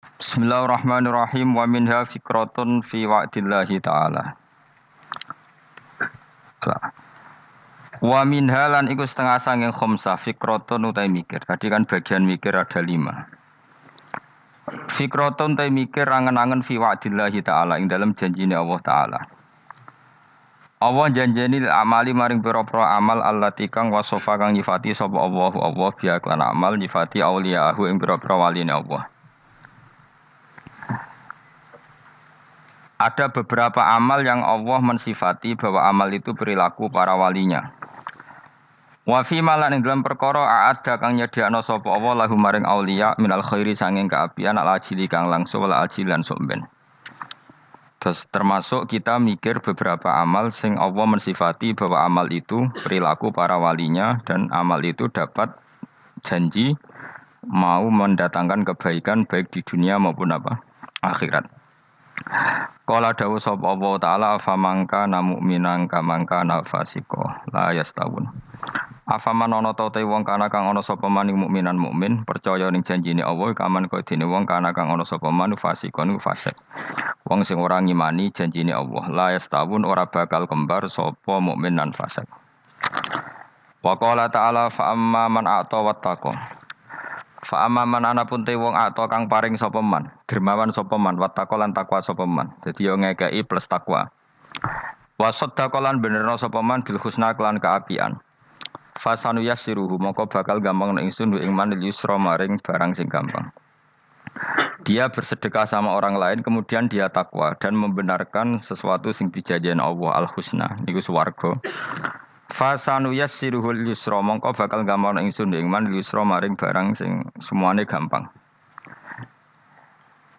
Bismillahirrahmanirrahim wa minha fikratun fi wa'dillahi ta'ala. Wa minha lan iku setengah sanging khomsah fikratun utai mikir. Tadi kan bagian mikir ada 5. Fikratun utai mikir angen-angen fi wa'dillahi ta'ala ing dalam janjine Allah ta'ala. Allah janjeni amali maring pira-pira amal allati kang wasofa kang nyifati sapa Allah biya lan amal nyifati auliyahu ing pira-pira waline Allah. Ada beberapa amal yang Allah mensifati bahwa amal itu perilaku para walinya. Wa fi malan ing dalam perkara ada kang nyediakno sapa Allah lahu maring auliya minal khairi sanging kaapian al ajili kang langsung wal ajilan somben. Terus termasuk kita mikir beberapa amal sing Allah mensifati bahwa amal itu perilaku para walinya dan amal itu dapat janji mau mendatangkan kebaikan baik di dunia maupun akhirat. Qala dawu sapa Allah taala afamangka mu'minan kamangka nafasiko la yastawun. Afaman ana ta te wong kana kang ana sapa maning mukminan mukmin percaya ning janjine Allah kaman kaya dene wong kana kang ana sapa man fasikon fasik. Wong sing ora ngimani janjine Allah la yastawun ora bakal kembar sapa mukmin lan fasik. Wa qala ta'ala fa amma man a'ta wattaqa. Fa amaman anapun te wong ato kang paring sapa man, dermawan sapa man, wattaqo lan takwa sapa man. Dadi yo ngekeki plus takwa. Wa saddaqa lan benerno sapa man bil husna kelan kaapian. Fasanu yassiruhu moko bakal gampang nek ingsun ing man yusra maring barang sing gampang. Dia bersedekah sama orang lain kemudian dia takwa dan membenarkan sesuatu sing dijanjikan Allah al-husna niku swarga. Fasanu yassiruhul yusra mongko bakal gampang ingsun ing man yusra maring barang sing semuane gampang.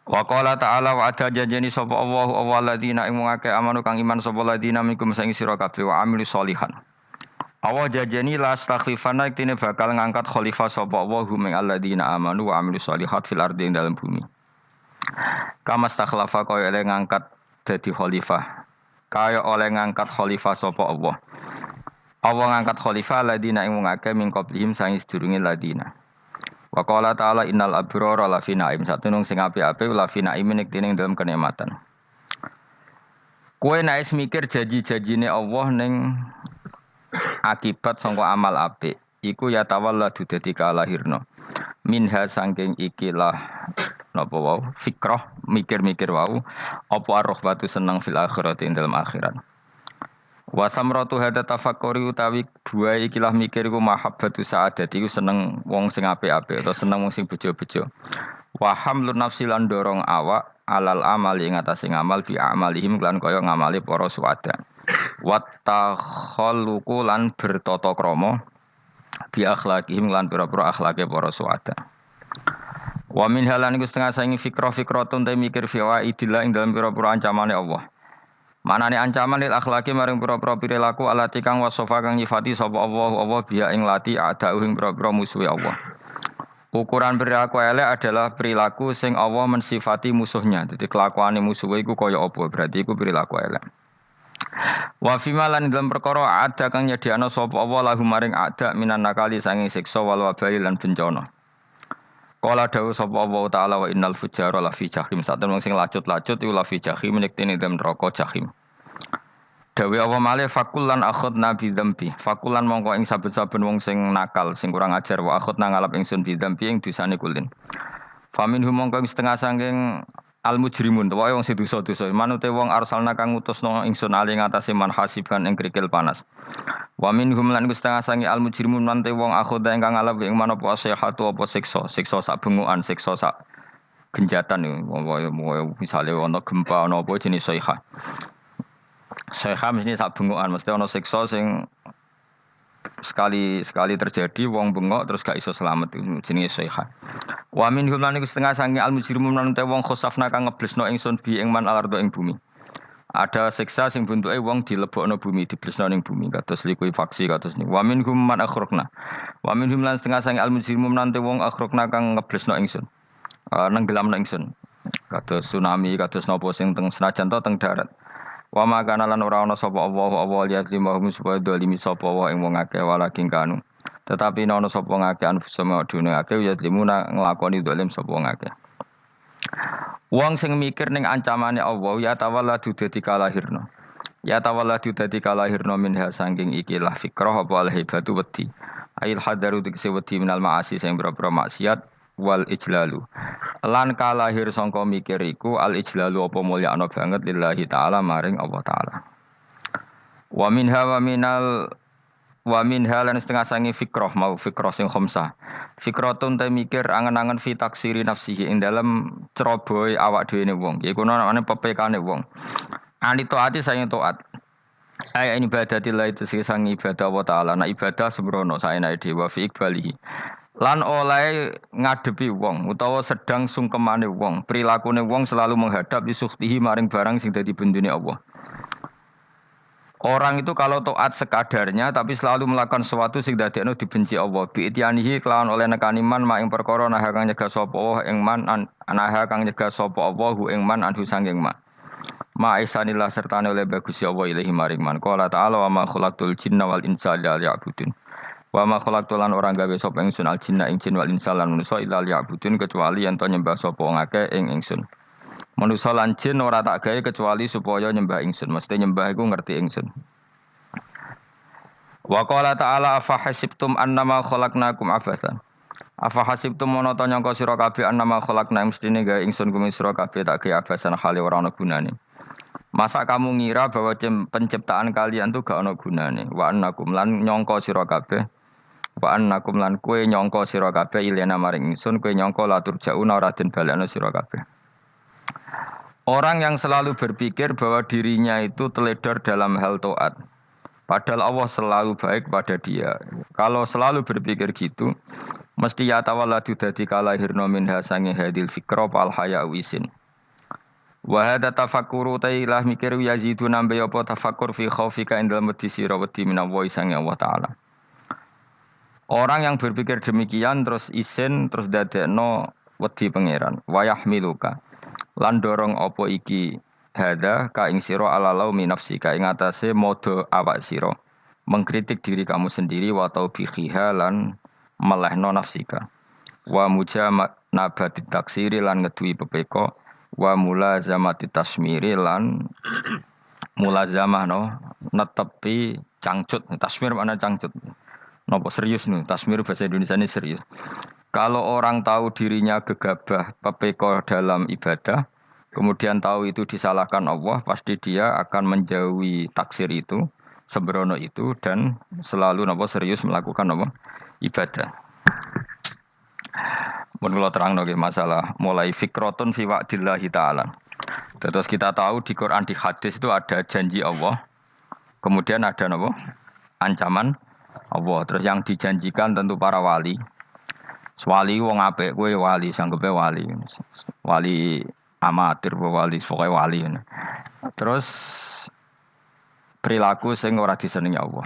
Wa qala ta'ala wa ada janjeni sapa Allahu alladzina ing ngake amanu kang iman sapa alladzina minkum sing sira kabeh wa amilu sholihan. Allah janjeni la astaghfirana iktine bakal ngangkat khalifah sapa Allahu min alladzina amanu wa amilu sholihat fil ardi ing dalam bumi. Kama stakhlafa kaya oleh ngangkat dadi khalifah. Kaya oleh ngangkat khalifah sapa Allah. Allah ngangkat khalifah ladina ing ngake min qablihim sang sedurunge ladina. Wa qala ta'ala innal abrara la fi na'im satunung sing apik-apik la fi na'im nek dening dalam kenikmatan. Kowe nek mikir janji-janjine Allah ning akibat sangka amal apik iku ya tawalladu dadi kalahirna. Minha saking ikilah napa wau fikrah mikir-mikir wau apa ar-rahbatu seneng fil akhirati ing dalam akhirat. Wa samratu hada tafakkuri utawi dua ikilah mikir iku mahabbatu sa'adati iku seneng wong sing apik-apik atau seneng wong sing bejo-bejo. Wa hamlun nafsi lan dorong awak alal amali ing atase ngamal bi amalihim lan kaya ngamali para suwada. Wa takhalluqu lan bertata krama bi akhlaqihim lan pira-pira akhlake para suwada. Wa min halan iku setengah saingi fikra-fikratun te mikir fiwa idillah ing dalam pira-pira ancamane Allah. Manane ancaman lil akhlaki maring pira-pira perilaku alati kang wasofa kang nyifati sapa Allah biya ing lati ada ing pira-pira musuhe Allah. Ukuran perilaku elek adalah perilaku sing Allah mensifati musuhnya. Jadi kelakuane musuhe iku kaya apa? Berarti iku perilaku elek. Wa fi malan dalam perkara ada kang nyediakno sapa Allah lahu maring ada minan nakali sanging siksa wal wabai lan bencana. Qala dawu sapa Allah taala wa innal fujjara la fi jahim. Saten wong sing lacut-lacut iku la fi jahim nek tene dem neraka jahim. Dawe Allah malih fakullan akhadna bi dzambi. Fakullan mongko ing saben-saben wong sing nakal, sing kurang ajar wa akhadna ngalap ingsun bi dzambi ing dosane kulin. Faminhum mongko setengah saking al mujrimun, wae wong sing dosa-dosa. Manute wong arsalna kang ngutusno ingsun ali ngatasi man hasiban ing krikil panas. Wa minhum lan setengah sangi al mujrimun nante wong akhoda ingkang ngalap ing manapa sehatu apa siksa sak bengukan siksa sak genjatan misale ana gempa ana apa jenis sayha mesti sak bengukan mesti ana siksa sing sekali terjadi wong bengok terus gak iso selamat jenis sayha. Wa minhum lan setengah sangi al mujrimun nante wong khosafna kang ngeblesno ingsun bi ing man alardo ing bumi. Ada siksa sing bentuke wong dilebokno bumi, diblesno ning bumi kados likuifaksi kados niku. Wa minhum man akhraqna. Wa minhum lan setengah sang al-mujrimun nanti wong akhraqna kang ngeblesno ingsun. Nenggelamno ingsun. Kados tsunami, kados napa sing teng senajan to teng darat. Wa makana lan ora ana sapa Allah lihat limahum supaya dolimi sapa wa ing wong akeh walaking kanu. Tetapi ana sapa ngakeh anfusama dunya akeh ya limuna nglakoni dolim sapa wong akeh. Wong sing mikir ning ancamane Allah ya tawalladu dadi kalahirna. Ya tawalladu dadi kalahirna minha sangking ikilah fikrah apa al hibatu wedi. Ail hadaru dikse wedi minal maasi sing boro-boro maksiat wal ijlalu. Lan kalahir sangka mikir iku al ijlalu apa mulyakno banget lillahi taala maring Allah taala. Wa minha lan setengah sangi fikrah mau fikrah sing khamsah. Fikratun te mikir angen-angen fi taksiri nafsihi ing dalem cerobohe awak dhewe ne wong. Iku ana pepekane wong. Ani taati sayang taat. Ay ini ibadatillah itu sing ibadah Allah taala. Nah ibadah sembrono saenae dewa fi iqbalihi. Lan oleh ngadepi wong utawa sedang sungkemane wong, prilakune wong selalu menghadap isuhtihi maring barang sing dadi bendune Allah. Orang itu kalau taat sekadarnya tapi selalu melakukan sesuatu sing dadekno dibenci Allah. Bi ityanihi kelawan oleh nekani man ing perkara nah kang nyegah sapa Allah ing man anaha kang nyegah sapa Allah ing man anhu sanging ma. Ma isanillah sertane oleh bagus Allah ilahi maring man. Qala ta'ala wa ma khalaqtul jinna wal insa illa liya'budun. Wa ma khalaqtul lan ora gawe sapa ingsun al jinna ing jin wal insa lan manusa illa liya'budun kecuali yen to nyembah sapa ngake ing ingsun. Manusa lan jin ora tak gawe kecuali supaya nyembah ingsun. Mesti nyembah iku ngerti ingsun. Wa qala ta'ala afa hasibtum annama khalaqnakum abathan. Afa hasibtum mono to nyangka sira kabeh annama khalaqna mestine gawe ingsun kuwi sira kabeh tak gawe abasan khali ora ana gunane. Masa kamu ngira bahwa penciptaan kalian tuh gak ana gunane. Wa annakum lan nyangka sira kabeh. Wa annakum lan kowe nyangka sira kabeh ilena maring ingsun kowe nyangka latur jauna ora den balekno sira kabeh. Orang yang selalu berpikir bahwa dirinya itu teledor dalam hal taat. Padahal Allah selalu baik pada dia. Kalau selalu berpikir gitu, mesti ya tawalladu dadi kalahirna minha sange hadil fikra fal haya wisin. Wa hadza tafakkuru tailah mikir yazidu nambe apa tafakkur fi khaufika indal mati sira wedi minallahi sange Allah taala. Orang yang berpikir demikian terus isin terus dadekno wedi pangeran. Wa yahmiluka lan dorong apa iki hadza ka ing sira alalau min nafsika ing atase modo awak sira mengkritik diri kamu sendiri wa taubihiha lan melehno nafsika wa mujamati taksiri lan ngeduwi pepeko wa mulazamati tasmiri lan mulazamah no netepi cangcut tasmir mana cangcut napa serius nih tasmir bahasa Indonesia ini serius. Kalau orang tahu dirinya gegabah pepeko dalam ibadah, kemudian tahu itu disalahkan Allah, pasti dia akan menjauhi taksir itu, sembrono itu, dan selalu serius melakukan ibadah. Menurut terang masalah mulai fikrotun fi wa'dillahi ta'ala. Terus kita tahu di Quran di hadis itu ada janji Allah, kemudian ada ancaman Allah. Terus yang dijanjikan tentu para wali. Wali wong apik kowe wali sanggepe wali. Wali amatir wali pokoke wali. Terus perilaku sing ora disenengi Allah.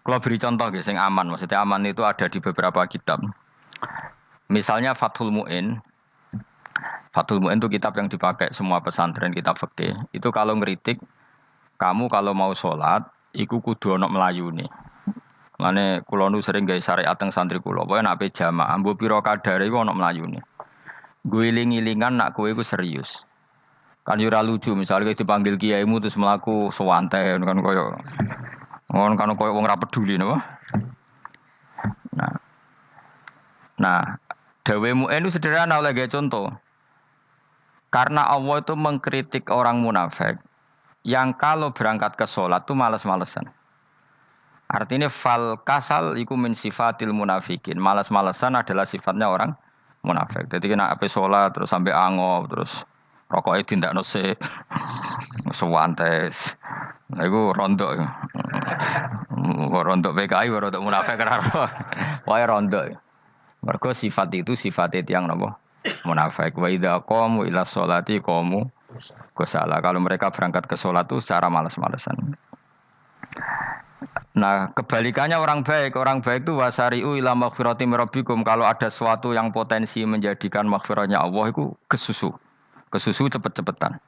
Kalau beri contoh nggih sing aman, maksudnya aman itu ada di beberapa kitab. Misalnya Fathul Mu'in. Fathul Mu'in itu kitab yang dipakai semua pesantren kitab fikih. Itu kalau ngeritik kamu kalau mau sholat iku kudu ana melayune. Mane kula nu sering gawe syariat teng santri kula, pokoke nek ape jamaah mbuh pira kadare iku ana mlayune. Guling-gilingan nak kowe iku serius. Kan yo ora lucu, misalnya dipanggil kiaimu terus mlaku sewanten kan koyo ngono kan koyo wong ora peduli napa. Nah, dawemu itu sederhana oleh gawe contoh. Karena Allah itu mengkritik orang munafik yang kalau berangkat ke sholat itu malas-malesan. Artinya fal kasal iku min sifatil munafikin. Malas-malesan adalah sifatnya orang munafik. Jadi kena ape sholat terus sampai angop terus rokoknya tindak nose sewantes. Nah, itu rondok. Rondok PKI rondok munafik kenapa? Wah rondok. Mergo sifat itu sifatnya tiang napa? Munafik. Wa idza qamu ila sholati qamu kusala. Kalau mereka berangkat ke sholat itu secara malas-malesan. Nah, kebalikannya orang baik itu wasari'u ila maghfirati rabbikum. Kalau ada sesuatu yang potensi menjadikan maghfirahnya Allah itu kesusu cepet-cepetan.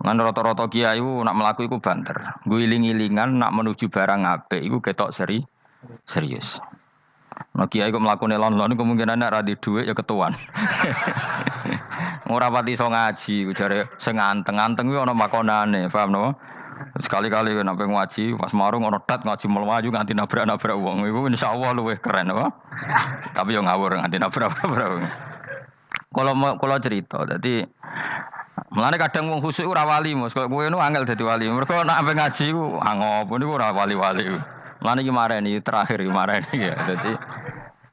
Ngan rata-rata kiai nak melaku iku banter. Guling-gilingan nak menuju barang apik iku ketok serius. Nah kiai kok mlakune lon-lon kemungkinan nek ra di dhuwit ya ketuan. Ora pati iso ngaji, jare sing anteng-anteng kuwi ana makonane, paham napa? Sekali-kali nek ngaji pas marung ana tat ngaji mlayu nganti nabrak-nabrak wong. Iku insyaallah luwih keren apa? Tapi yo ngawur nganti nabrak-nabrak. Kalau cerita, jadi mulane kadang wong khusuk ora wali, Mas. Kok kowe nu angel dadi wali. Mergo nek ampe ngaji ku angop niku ora wali-wali. Mulane iki mareni terakhir iki mareni ya.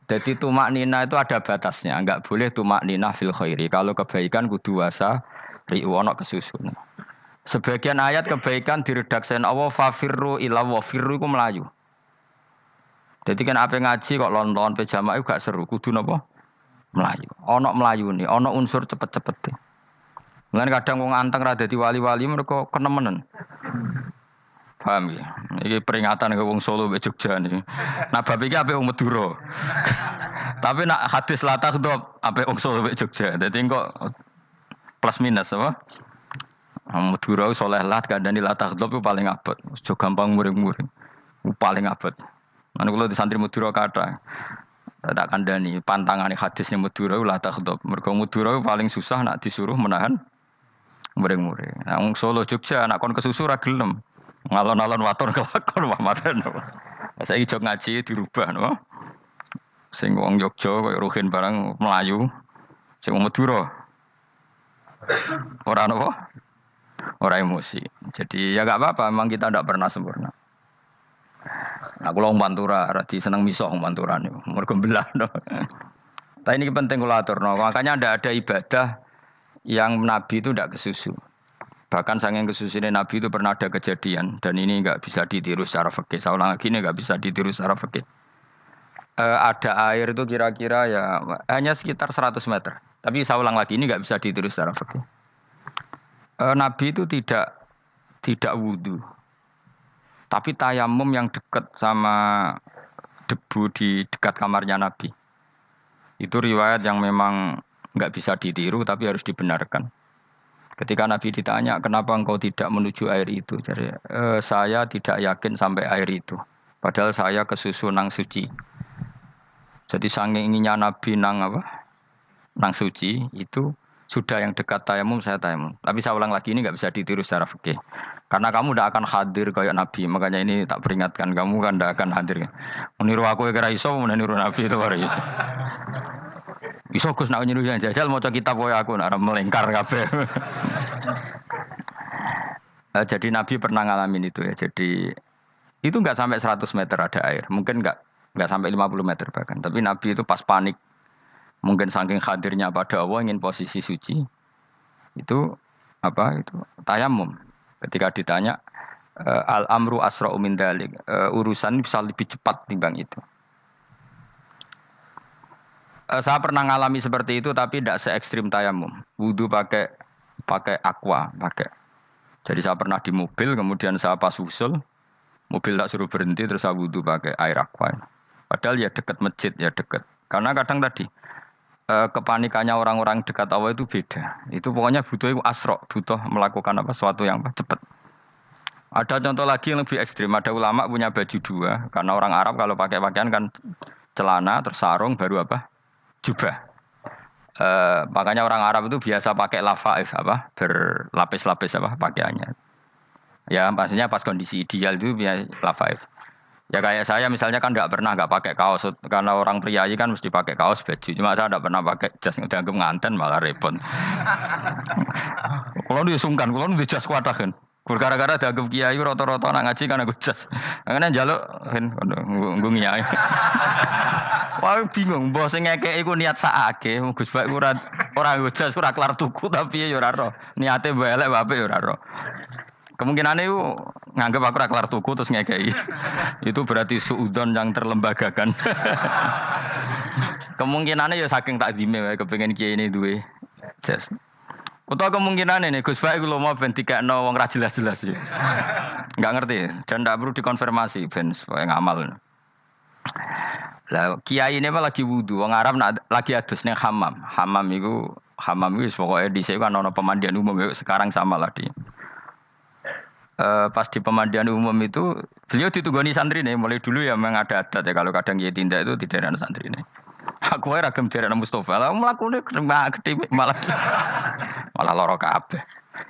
Jadi tumak nina itu ada batasnya, enggak boleh tumak nina fil khairi. Kalau kebaikan kudu wasa ri'wono kesusun. Sebagian ayat kebaikan diredaksen Allah fafirru ila wa firru iku melayu. Jadi kan apa ngaji kok lon-lon pe jamaah gak seru, kudu napa? Melayu. Ana melayune, ana unsur cepet-cepete. Mulane kadang wong anteng ra dadi wali-wali mereka kenemenen. Paham ya? Ini peringatan ke wong Solo mbek Jogja niki. Nah bab iki apik wong Madura. Tapi nak hadis la takhdhab apik wong Solo mbek Jogja. Dadi kok plus minus apa? Madura soleh lah kandhani la takhdhab ku paling abot. Aja gampang muring-muring. Paling abot. Lan kula di santri Madura kathah. Tak kandhani pantangane hadisnya Madura la takhdhab. Mergo Madura paling susah nak disuruh menahan muring-muring. Nah wong Solo Jogja nak kon kesusu ra gelem. Ngalon-alon waton kelakon pamatan. Saiki jog ngaji dirubah no. Sing wong Jogja koyo Ruhin barang Melayu. Sing wong Madura. Ora napa? Ora emosi. Jadi ya enggak apa-apa, memang kita tidak pernah sempurna. Nah, kula wong Pantura ora seneng misah wong Pantura niku. Mergo belah no. Tapi ini penting kula aturno. Makanya ada ibadah yang Nabi itu tidak kesusu. Bahkan saking kesusunnya Nabi itu pernah ada kejadian dan ini enggak bisa ditiru secara fikih. Saya ulang lagi ini enggak bisa ditiru secara fikih. Ada air itu kira-kira ya hanya sekitar 100 meter. Tapi saya ulang lagi ini enggak bisa ditiru secara fikih. Nabi itu tidak wudu. Tapi tayamum yang dekat sama debu di dekat kamarnya Nabi. Itu riwayat yang memang enggak bisa ditiru tapi harus dibenarkan. Ketika Nabi ditanya, kenapa engkau tidak menuju air itu? Jadi, saya tidak yakin sampai air itu. Padahal saya kesusu nang suci. Jadi saking inginnya Nabi nang apa? Nang suci itu sudah yang dekat tayamum saya tayamum. Tapi saya ulang lagi ini nggak bisa ditiru secara fikih. Karena kamu tidak akan hadir kayak Nabi. Makanya ini tak peringatkan kamu kan tidak akan hadir. Meniru aku kira iso, meniru Nabi itu baru iso. Iso Gus nak nyuruh yang jajal maca kitab koyo aku nak melengkar kabeh. Jadi Nabi pernah ngalamin itu ya. Jadi itu enggak sampai 100 meter ada air. Mungkin enggak sampai 50 meter bahkan. Tapi Nabi itu pas panik. Mungkin saking hadirnya pada Allah ingin posisi suci. Itu apa itu? Tayamum. Ketika ditanya al-amru asra'u min dzalik. Urusan bisa lebih cepat timbang itu. Saya pernah ngalami seperti itu tapi tidak se ekstrim tayamum. Wudu pakai aqua, pakai. Jadi saya pernah di mobil kemudian saya pas usul mobil tak suruh berhenti terus saya wudu pakai air aqua. Padahal ya dekat masjid ya dekat. Karena kadang tadi kepanikannya orang-orang dekat Allah itu beda. Itu pokoknya butuh asro, butuh melakukan apa sesuatu yang cepat. Ada contoh lagi yang lebih ekstrim. Ada ulama punya baju dua karena orang Arab kalau pakai pakaian kan celana terus sarung baru apa? Jubah. Makanya orang Arab itu biasa pakai lafaif apa berlapis-lapis apa pakaiannya. Ya pastinya pas kondisi ideal itu biasa lafaif. Ya kayak saya misalnya kan nggak pakai kaos karena orang priayi kan mesti pakai kaos baju. Cuma saya nggak pernah pakai jas udah nganten malah repot. Kalau disungkan, kalau di jas kuatah kan. Gara-gara dianggap kiai rata-rata nak ngaji kan aku jas. Karena jaluk kan nggung nyai. Wah bingung, bos ngekek iku niat sakake, Gus Bak ora jas ora kelar tuku tapi ya ora ro. Niate elek apik ya ora ro. Kemungkinan itu nganggep aku ora kelar tuku terus ngekeki. Itu berarti suudzon yang terlembagakan. Kemungkinannya ya saking takdime wae kepengin kiai ini duwe jas. Utawa kemungkinan ini Gus Bak iku lho mau ben dikekno wong ra jelas-jelas ya. Enggak ngerti dan ndak perlu dikonfirmasi ben supaya ngamal. Lah kiai ini lagi wudu, wong Arab lagi adus ning hammam. Hammam iku wis pokoke dhisik kan ana pemandian umum sekarang sama lah di. Pas di pemandian umum itu beliau ditunggoni santri nih mulai dulu ya memang ada adat ya kalau kadang kiai tindak itu tidak ada santri nih. Mlaku ae ra gelem derekno Mustofa. Lah mlakune gede malah lara kabeh.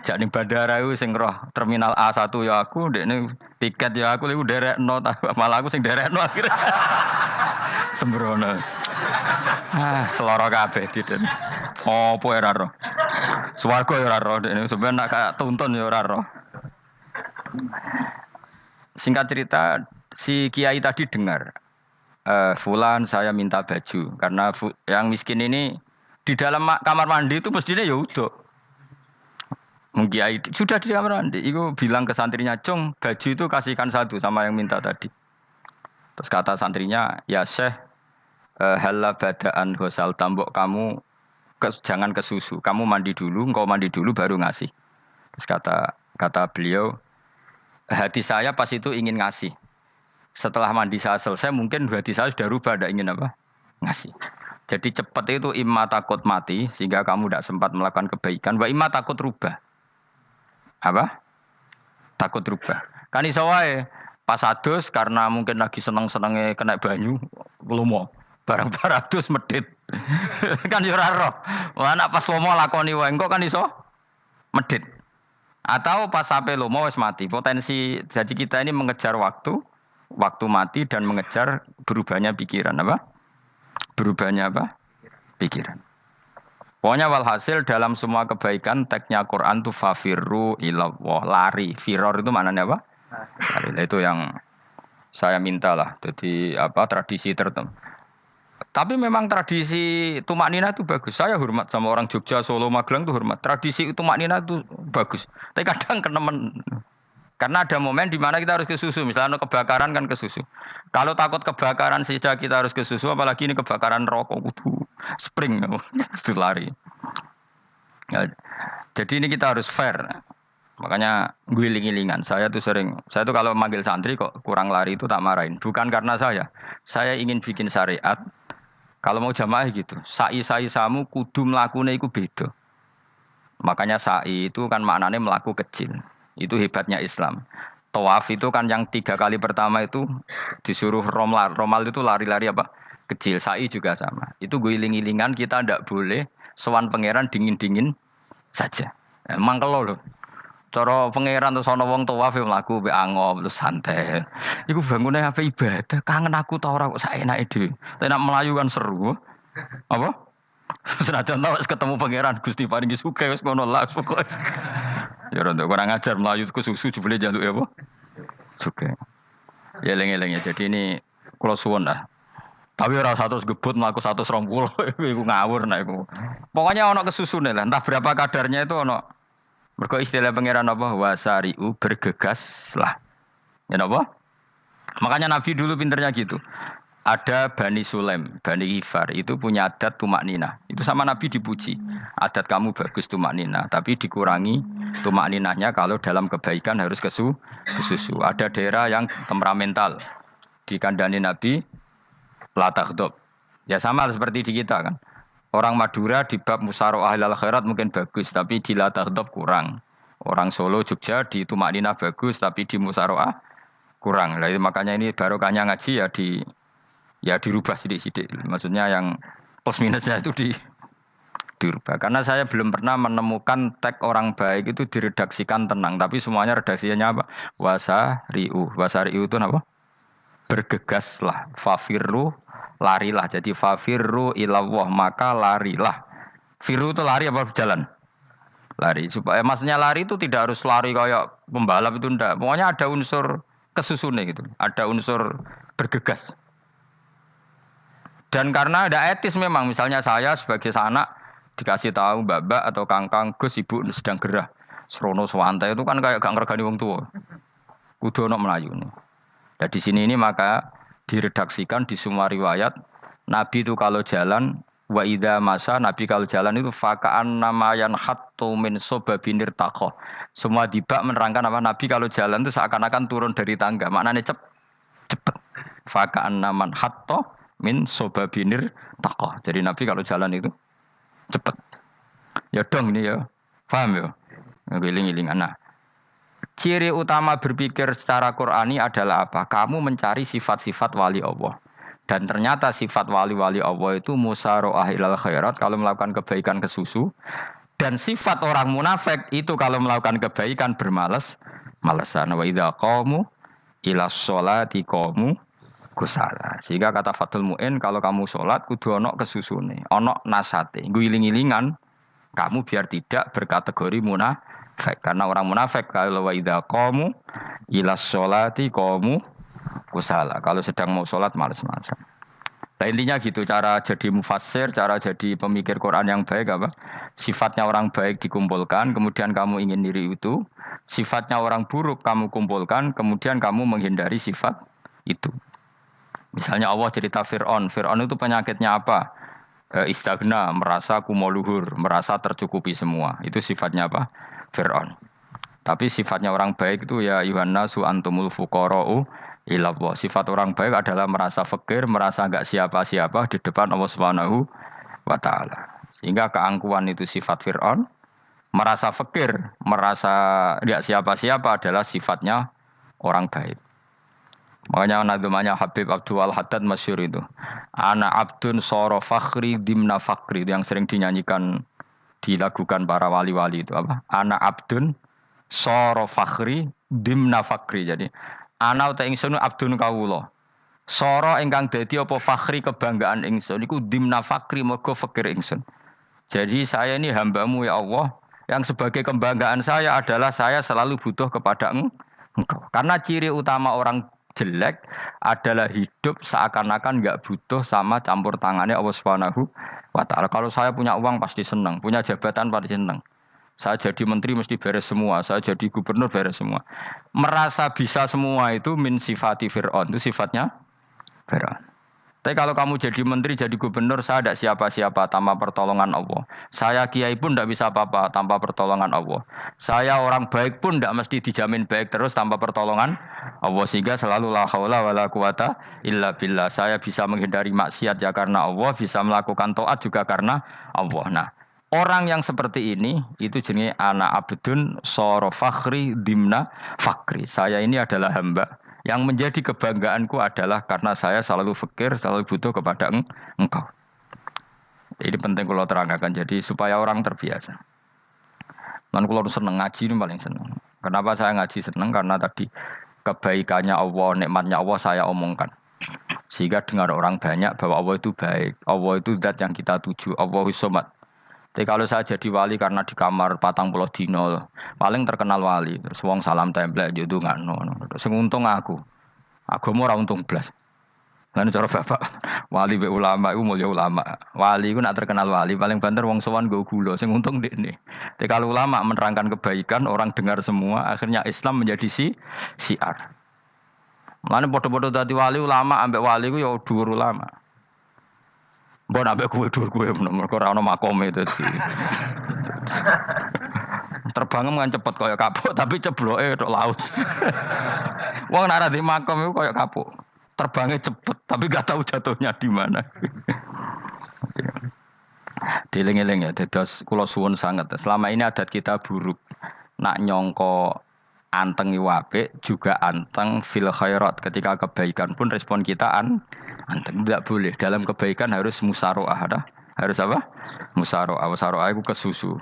Jak ning bandara iku sing roh terminal A1 ya aku, ndekne tiket ya aku iku derekno malah aku sing derekno akhire. Sembrono. Selara kabeh diden. Opo ora roh. Swarga ya ora roh ndekne sampeyan nak kayak tuntun ya ora roh. Singkat cerita, si kiai tadi dengar, Fulan saya minta baju karena yang miskin ini di dalam kamar mandi itu mestinya ya udah. Kiai sudah di kamar mandi, itu bilang ke santrinya, Cung, baju itu kasihkan satu sama yang minta tadi. Terus kata santrinya, ya Syekh, halla badaan hosal tambok kamu jangan ke susu, kamu mandi dulu, engkau mandi dulu baru ngasih. Terus kata beliau, hati saya pas itu ingin ngasih. Setelah mandi saya selesai, mungkin hati saya sudah rubah, tidak ingin apa? Ngasih. Jadi cepat itu imma takut mati, sehingga kamu tidak sempat melakukan kebaikan. Wa imma takut rubah. Apa? Takut rubah. Kan iso wae pas adus karena mungkin lagi seneng-senenge kena banyu, lumo. Barang-barang adus medit. Kan yo ora roh. Wah nek pas lomo lakoni wae engko kan iso medit. Atau pas sampai lomo wis mati. Potensi jadi kita ini mengejar waktu mati dan mengejar berubahnya pikiran apa? Berubahnya apa? Pikiran. Pokoknya walhasil dalam semua kebaikan teksnya Quran itu fafirru ilallah, lari. Firor itu maknanya apa? Lari. Itu yang saya minta lah. Jadi apa tradisi tertentu. Tapi memang tradisi tumak nina itu bagus. Saya hormat sama orang Jogja, Solo, Magelang itu hormat. Tradisi tumak nina itu bagus. Tapi kadang kenemen. Karena ada momen di mana kita harus ke susu. Misalnya kebakaran kan ke susu. Kalau takut kebakaran saja kita harus ke susu, apalagi ini kebakaran rokok, spring, itu lari. Ya, jadi ini kita harus fair. Makanya guling-gilingan. Saya tuh kalau manggil santri kok kurang lari itu tak marahin. Bukan karena saya ingin bikin syariat. Kalau mau jamaah gitu, sa'i samu kudu mlakune iku beda. Makanya sa'i itu kan maknanya melaku kecil. Itu hebatnya Islam. Tawaf itu kan yang 3 kali pertama itu disuruh romal. Romal itu lari-lari apa? Kecil. Sa'i juga sama. Itu guling-gilingan kita ndak boleh sowan pangeran dingin-dingin saja. Mangkelo lho. Cara pangeran terus ana wong tawaf mlaku mbek angop terus santai. Iku bangune apa ibadah? Kangen aku ta ora kok saenake dhewe. Nek melayu kan seru. Apa? Senajan tau ketemu pangeran Gusti paringi sugih wis ngono lah pokoke. Ya ora kurang ajar melayu ke susu jebule njaluk ya apa? Sugih. Ya eling-eling ya. Jadi ini kula suwun lah. Tapi ora 100 gebut mlaku 120 iku ngawur nek iku. Pokoknya ana kesusune lah, entah berapa kadarnya itu ana. Mergo istilah pangeran apa? Wasari'u bergegas lah. Ya apa? Makanya Nabi dulu pinternya gitu. Ada Bani Sulaim, Bani Ghifar, itu punya adat tumak nina. Itu sama Nabi dipuji. Adat kamu bagus tumak nina, tapi dikurangi tumak ninahnya kalau dalam kebaikan harus ke susu. Ada daerah yang temperamental. Dikandani Nabi, la taghdab. Ya sama seperti di kita kan. Orang Madura di bab musyawarah ahlul khairat mungkin bagus, tapi di la taghdab kurang. Orang Solo, Jogja di tumak nina bagus, tapi di musyawarah kurang. Jadi makanya ini barokahnya ngaji ya dirubah sidik-sidik. Maksudnya yang plus minusnya itu dirubah. Karena saya belum pernah menemukan teks orang baik itu diredaksikan tenang, tapi semuanya redaksinya apa? Wasari'u. Wasari'u itu apa? Bergegaslah. Fafirru, larilah. Jadi fafirru ilallah, maka larilah. Firu itu lari apa berjalan? Lari. Supaya maksudnya lari itu tidak harus lari kayak pembalap itu enggak. Pokoknya ada unsur kesusunnya gitu. Ada unsur bergegas. Dan karena ada etis memang, misalnya saya sebagai anak dikasih tahu mbak atau kangkang Gus ibu sedang gerah serono swantai itu kan kayak gak ngergani wong tua. Kudu ono melayu nih. Dan di sini ini maka diredaksikan di semua riwayat Nabi itu kalau jalan wa idza masa Nabi kalau jalan itu fakaan namayan hattu min sobabinir taqo. Semua dibak menerangkan apa Nabi kalau jalan itu seakan-akan turun dari tangga. Maknanya cepet. Fakaan naman hatto min sobabinir taqo. Jadi Nabi kalau jalan itu cepat. Ya dong ini ya. Paham ya? Ngiling-ngiling anak. Ciri utama berpikir secara Qur'ani adalah apa? Kamu mencari sifat-sifat wali Allah. Dan ternyata sifat wali-wali Allah itu musaro'ah ilal khairat kalau melakukan kebaikan kesusu. Dan sifat orang munafik itu kalau melakukan kebaikan bermalas-malasan. Wa idza qamu ila sholati qamu kusala. Sehingga kata Fathul Mu'in kalau kamu sholat kudu ono kesusune, ono nasate. Guling-gilingan kamu biar tidak berkategori munafik. Karena orang munafik kalau wa idza qamu ila sholati qamu kusala. Kalau sedang mau sholat malas-malasan. Nah intinya gitu, cara jadi mufassir, cara jadi pemikir Quran yang baik apa? Sifatnya orang baik dikumpulkan, kemudian kamu ingin diri itu. Sifatnya orang buruk kamu kumpulkan, kemudian kamu menghindari sifat itu. Misalnya Allah cerita Fir'aun. Fir'aun itu penyakitnya apa? Istagna, merasa kumoluhur, merasa tercukupi semua. Itu sifatnya apa? Fir'aun. Tapi sifatnya orang baik itu ya Yuhannasu antumul fuqara'u ilallah. Sifat orang baik adalah merasa fakir, merasa enggak siapa-siapa di depan Allah Subhanahu wa taala. Sehingga keangkuhan itu sifat Fir'aun, merasa fakir, merasa enggak siapa-siapa adalah sifatnya orang baik. Makanya nadumanya Habib Abdul Haddad masyhur itu. Ana abdun soro fakhri dimna fakri, itu yang sering dinyanyikan dilakukan para wali-wali itu apa? Ana abdun soro fakhri dimna fakri. Jadi ana uta ingsun abdun kawula. Sora ingkang dadi apa fakhri kebanggaan ingsun iku dimna fakri mergo fakir ingsun. Jadi saya ini hamba-Mu ya Allah, yang sebagai kebanggaan saya adalah saya selalu butuh kepada Engkau. Karena ciri utama orang jelek adalah hidup seakan-akan enggak butuh sama campur tangannya Allah Subhanahu wa taala. Kalau saya punya uang pasti senang, punya jabatan pasti senang. Saya jadi menteri mesti beres semua, saya jadi gubernur beres semua. Merasa bisa semua itu min sifati Fir'aun, itu sifatnya Fir'aun. Tapi kalau kamu jadi menteri, jadi gubernur, saya tidak siapa-siapa tanpa pertolongan Allah. Saya kiai pun tidak bisa apa-apa tanpa pertolongan Allah. Saya orang baik pun tidak mesti dijamin baik terus tanpa pertolongan Allah. Sehingga selalu la haula wala quwata illa billah. Saya bisa menghindari maksiat ya karena Allah, bisa melakukan taat juga karena Allah. Nah, orang yang seperti ini itu jenis ana abdun soro fakhri dimna fakri. Saya ini adalah hamba yang menjadi kebanggaanku adalah karena saya selalu fakir, selalu butuh kepada Engkau. Ini penting kalau terangkan jadi supaya orang terbiasa. Dan kalau seneng ngaji ini paling seneng. Kenapa saya ngaji seneng? Karena tadi kebaikannya Allah, nikmatnya Allah saya omongkan. Sehingga dengar orang banyak bahwa Allah itu baik, Allah itu zat yang kita tuju, Allahus Somad. Tapi kalau saya jadi wali karena di kamar 40 dino, paling terkenal wali. Terus wong salam template yo ndongakno. Sing untung aku. Agama ora untung blas. Lan cara bapak wali be ulama iku mulya ulama. Wali iku nak terkenal wali paling banter wong sowan nggo gula sing untung ndekne. Tapi kalau ulama menerangkan kebaikan orang dengar semua, akhirnya Islam menjadi siar. Mulane padha-padha dadi wali ulama ambek wali ku ya dhuwur ulama. Mbok ambek kowe dhuwur kowe mergo ora ono makome dadi. Terbang kan cepet kaya kapuk tapi cebloke tok laut. Wong nek ora di makom iku kaya kapuk. Terbangnya cepet tapi gak tahu jatuhnya di mana. Dieling-eling ya, dados kula suwun sanget. Selama ini adat kita buruk. Nak nyongko anteng apik juga anteng fil khairat. Ketika kebaikan pun respon kita anteng, tidak boleh. Dalam kebaikan harus musaroah. Harus apa? Musaroah. Musaroah itu kesusu.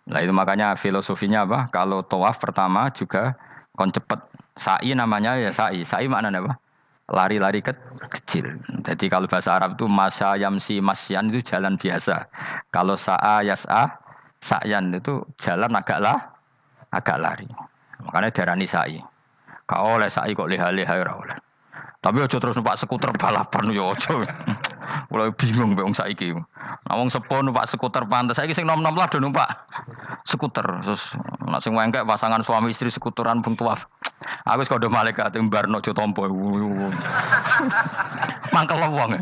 Nah itu makanya filosofinya apa? Kalau tawaf pertama juga kon cepet. Sa'i namanya ya sa'i. Sa'i maknanya apa? Lari-lari kecil. Jadi kalau bahasa Arab itu masya yamsi masyan itu jalan biasa. Kalau sa'a yas'a sa'yan itu jalan agak lari. Makanya darani sa'i. Kau oleh sa'i kok leha-leha ora oleh. Tapi aja terus numpak skuter balapan yo aja. Mulai bingung mbek wong saiki. Nah wong sepo numpak skuter pantes saiki sing nom-nom lah do numpak skuter. Terus nek sing wengkek pasangan suami istri skuteran pun tuaf. Aku wis kodho malaikat mbarno aja tampa. Mangkel wong.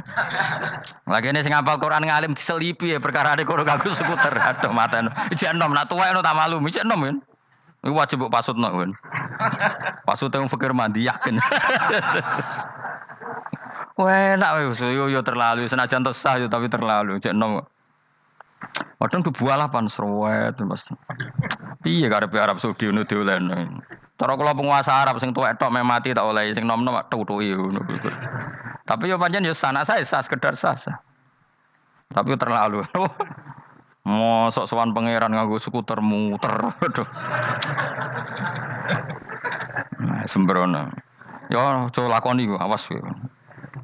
Lagi ini sing hafal Quran ngalim diselipi ya perkara ade kono kanggo skuter. Aduh maten. Ijek nom nak tuwek no tak malu. Ijek nom kan. Iku wajib mbok pasutno kan. Pasute wong fakir mandi yakin. Wah, enak wis yo terlalu senajan to sah yo tapi terlalu cek nom. Padahal kebualah pan serwet Mas. Piye karepe Arab Saudi ngono diolehno. Cara kula penguasa Arab sing tuwek tok meh mati tak oleh sing nom-nom tak tutuki ngono. Tapi yo pancen yo sana saya sah sekedar sah. Tapi terlalu. Mosok sowan pangeran nganggo skuter muter. Aduh. Nah, sembrono. Yo aja lakoni yo awas yo.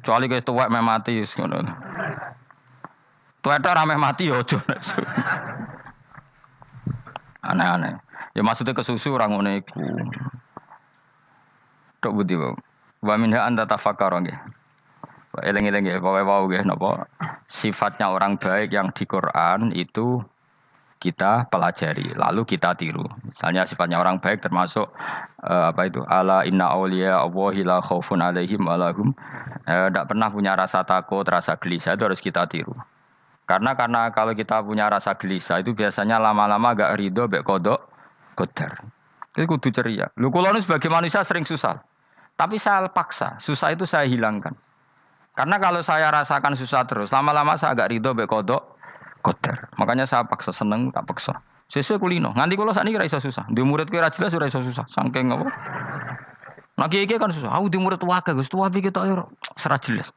Kecuali kowe tuwek meh mati wis ngono. Tuwek tok ora meh mati yo aja. Aneh-aneh. Ya maksudnya kesusu orang ngono iku. Tok budi wae. Wa minha anta tafakkar nggih. Eleng-eleng nggih, pokoke wau nggih napa sifatnya orang baik yang di Quran itu kita pelajari, lalu kita tiru. Misalnya sifatnya orang baik termasuk apa itu? Ala inna auliya Allahi la khaufun alaihim wa lahum tidak pernah punya rasa takut, rasa gelisah itu harus kita tiru. Karena kalau kita punya rasa gelisah itu biasanya lama-lama agak ridho mbek kodok qadar. Itu kudu ceria. Lho kula nu sebagai manusia sering susah. Tapi saya paksa, susah itu saya hilangkan. Karena kalau saya rasakan susah terus, lama-lama saya agak ridho mbek kodok qadar. Makanya saya paksa seneng tak paksa. Sesuai kulino. Nganti kula sakniki ora iso susah. Di murid kowe ora jelas ora iso susah. Saking apa? Nah kiai kan susah. Aku di murid wae Gus, tuwa iki tok ora jelas.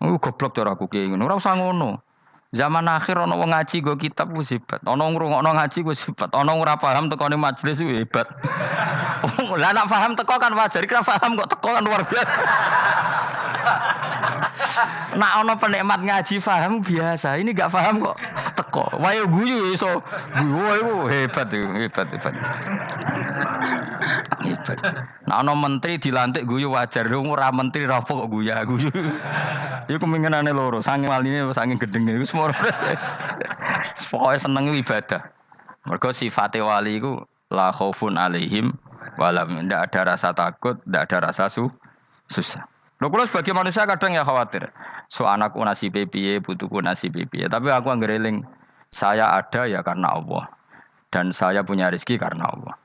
Goblok cara aku kiai ngono. Ora usah ngono. Zaman akhir ana wong ngaji go kitab wis hebat. Ana ngrungokno ngaji wis hebat. Ana ora paham tekone majelis wis hebat. Lah nek paham teko kan wajar, kira paham kok teko kan luar biasa. Nak ana penikmat ngaji paham biasa. Ini enggak paham kok teko. Wae guyu iso. Guyu hebat. Hebat. Nah ana menteri dilantik guyu wajar. Ora menteri rapo kok guyu. Iku kemungkinane loro. Sange waline sange gedenge iku semua. Pokoke seneng ibadah. Mergo sifate wali iku la khaufun alaihim walam ndak ada rasa takut, ndak ada rasa susah. Lho kula sebagai manusia kadang ya khawatir. So anakku nasibe piye, putuku nasibe piye. Tapi aku anggere eling saya ada ya karena Allah. Dan saya punya rezeki karena Allah.